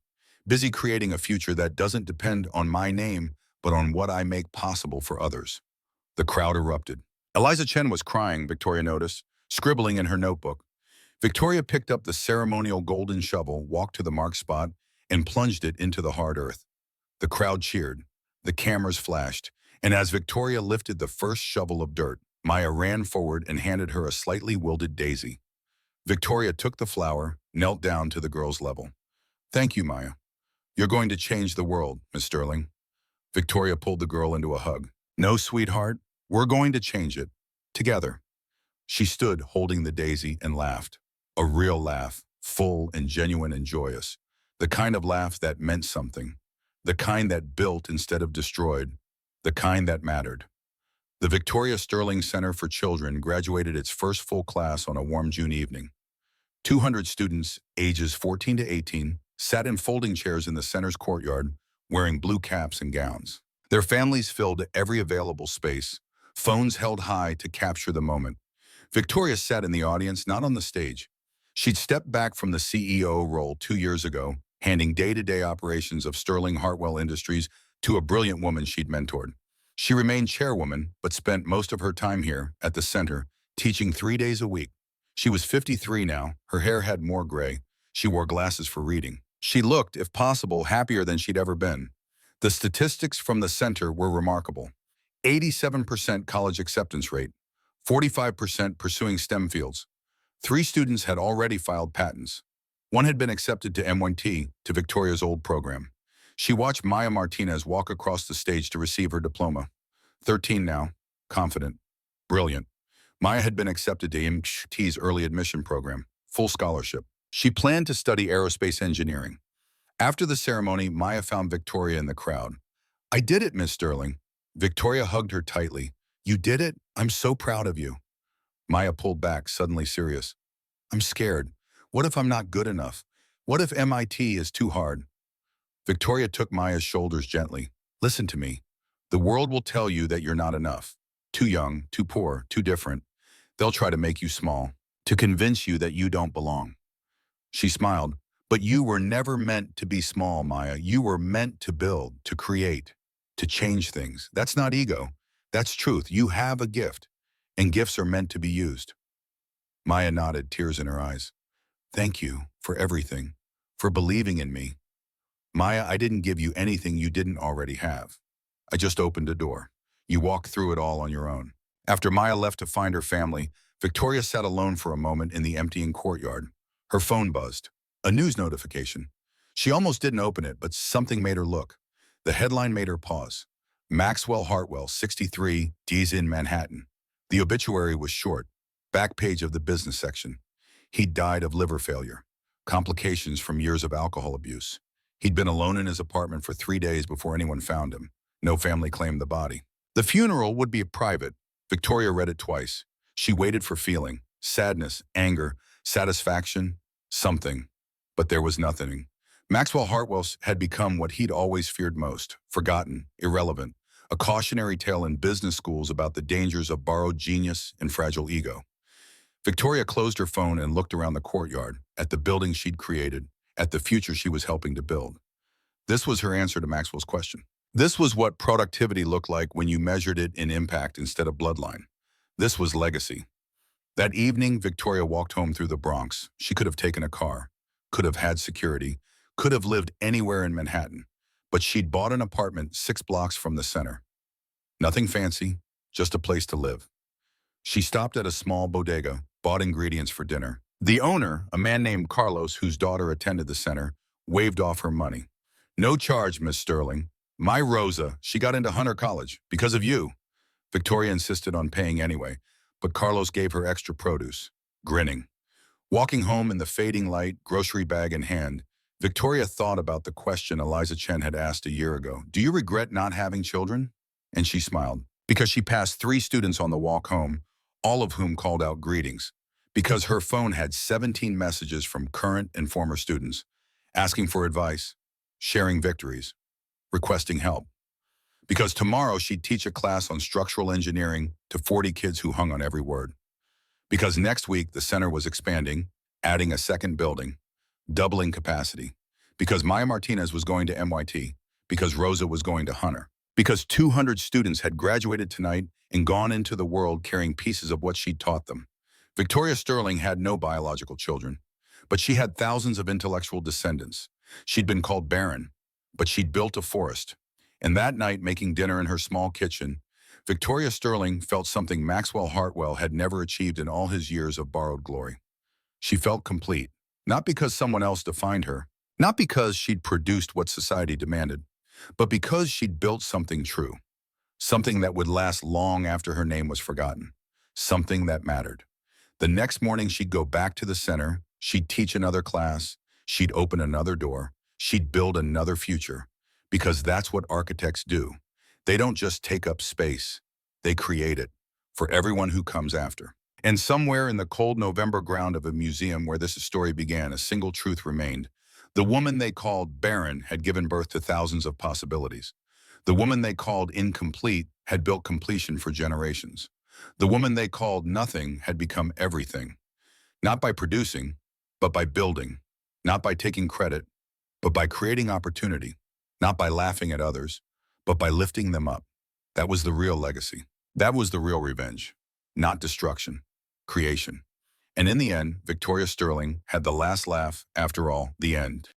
Busy creating a future that doesn't depend on my name, but on what I make possible for others. The crowd erupted. Eliza Chen was crying, Victoria noticed, scribbling in her notebook. Victoria picked up the ceremonial golden shovel, walked to the marked spot, and plunged it into the hard earth. The crowd cheered. The cameras flashed. And as Victoria lifted the first shovel of dirt, Maya ran forward and handed her a slightly wilted daisy. Victoria took the flower, knelt down to the girl's level. Thank you, Maya. You're going to change the world, Miss Sterling. Victoria pulled the girl into a hug. No, sweetheart, we're going to change it. Together. She stood holding the daisy and laughed. A real laugh, full and genuine and joyous. The kind of laugh that meant something. The kind that built instead of destroyed. The kind that mattered. The Victoria Sterling Center for Children graduated its first full class on a warm June evening. 200 students, ages 14 to 18, sat in folding chairs in the center's courtyard, wearing blue caps and gowns. Their families filled every available space, phones held high to capture the moment. Victoria sat in the audience, not on the stage. She'd stepped back from the CEO role 2 years ago, handing day-to-day operations of Sterling Hartwell Industries to a brilliant woman she'd mentored. She remained chairwoman, but spent most of her time here, at the center, teaching 3 days a week. She was 53 now, her hair had more gray. She wore glasses for reading. She looked, if possible, happier than she'd ever been. The statistics from the center were remarkable. 87% college acceptance rate, 45% pursuing STEM fields. 3 students had already filed patents. 1 had been accepted to M1T, to Victoria's old program. She watched Maya Martinez walk across the stage to receive her diploma. 13 now, confident, brilliant. Maya had been accepted to MT's early admission program, full scholarship. She planned to study aerospace engineering. After the ceremony, Maya found Victoria in the crowd. I did it, Miss Sterling. Victoria hugged her tightly. You did it? I'm so proud of you. Maya pulled back, suddenly serious. I'm scared. What if I'm not good enough? What if MIT is too hard? Victoria took Maya's shoulders gently. Listen to me. The world will tell you that you're not enough. Too young, too poor, too different. They'll try to make you small, to convince you that you don't belong. She smiled. But you were never meant to be small, Maya. You were meant to build, to create, to change things. That's not ego. That's truth. You have a gift, and gifts are meant to be used. Maya nodded, tears in her eyes. Thank you for everything, for believing in me. Maya, I didn't give you anything you didn't already have. I just opened a door. You walked through it all on your own. After Maya left to find her family, Victoria sat alone for a moment in the emptying courtyard. Her phone buzzed. A news notification. She almost didn't open it, but something made her look. The headline made her pause. Maxwell Hartwell, 63, D's in Manhattan. The obituary was short. Back page of the business section. He'd died of liver failure. Complications from years of alcohol abuse. He'd been alone in his apartment for 3 days before anyone found him. No family claimed the body. The funeral would be private. Victoria read it twice. She waited for feeling. sadness, anger, satisfaction, something. But there was nothing. Maxwell Hartwell had become what he'd always feared most, forgotten, irrelevant, a cautionary tale in business schools about the dangers of borrowed genius and fragile ego. Victoria closed her phone and looked around the courtyard, at the building she'd created, at the future she was helping to build. This was her answer to Maxwell's question. This was what productivity looked like when you measured it in impact instead of bloodline. This was legacy. That evening, Victoria walked home through the Bronx. She could have taken a car, could have had security, could have lived anywhere in Manhattan, but she'd bought an apartment 6 blocks from the center. Nothing fancy, just a place to live. She stopped at a small bodega, bought ingredients for dinner. The owner, a man named Carlos, whose daughter attended the center, waved off her money. "No charge, Miss Sterling. My Rosa, she got into Hunter College because of you." Victoria insisted on paying anyway, but Carlos gave her extra produce, grinning. Walking home in the fading light, grocery bag in hand, Victoria thought about the question Eliza Chen had asked a year ago. "Do you regret not having children?" And she smiled, because she passed 3 students on the walk home, all of whom called out greetings, because her phone had 17 messages from current and former students, asking for advice, sharing victories, requesting help. Because tomorrow she'd teach a class on structural engineering to 40 kids who hung on every word. Because next week the center was expanding, adding a second building, doubling capacity. Because Maya Martinez was going to MIT. Because Rosa was going to Hunter. Because 200 students had graduated tonight and gone into the world carrying pieces of what she'd taught them. Victoria Sterling had no biological children, but she had thousands of intellectual descendants. She'd been called barren, but she'd built a forest. And that night, making dinner in her small kitchen, Victoria Sterling felt something Maxwell Hartwell had never achieved in all his years of borrowed glory. She felt complete, not because someone else defined her, not because she'd produced what society demanded, but because she'd built something true, something that would last long after her name was forgotten, something that mattered. The next morning, she'd go back to the center, she'd teach another class, she'd open another door, she'd build another future, because that's what architects do. They don't just take up space, they create it for everyone who comes after. And somewhere in the cold November ground of a museum where this story began, a single truth remained. The woman they called barren had given birth to thousands of possibilities. The woman they called incomplete had built completion for generations. The woman they called nothing had become everything. Not by producing, but by building. Not by taking credit, but by creating opportunity. Not by laughing at others, but by lifting them up. That was the real legacy. That was the real revenge. Not destruction, creation. And in the end, Victoria Sterling had the last laugh, after all, the end.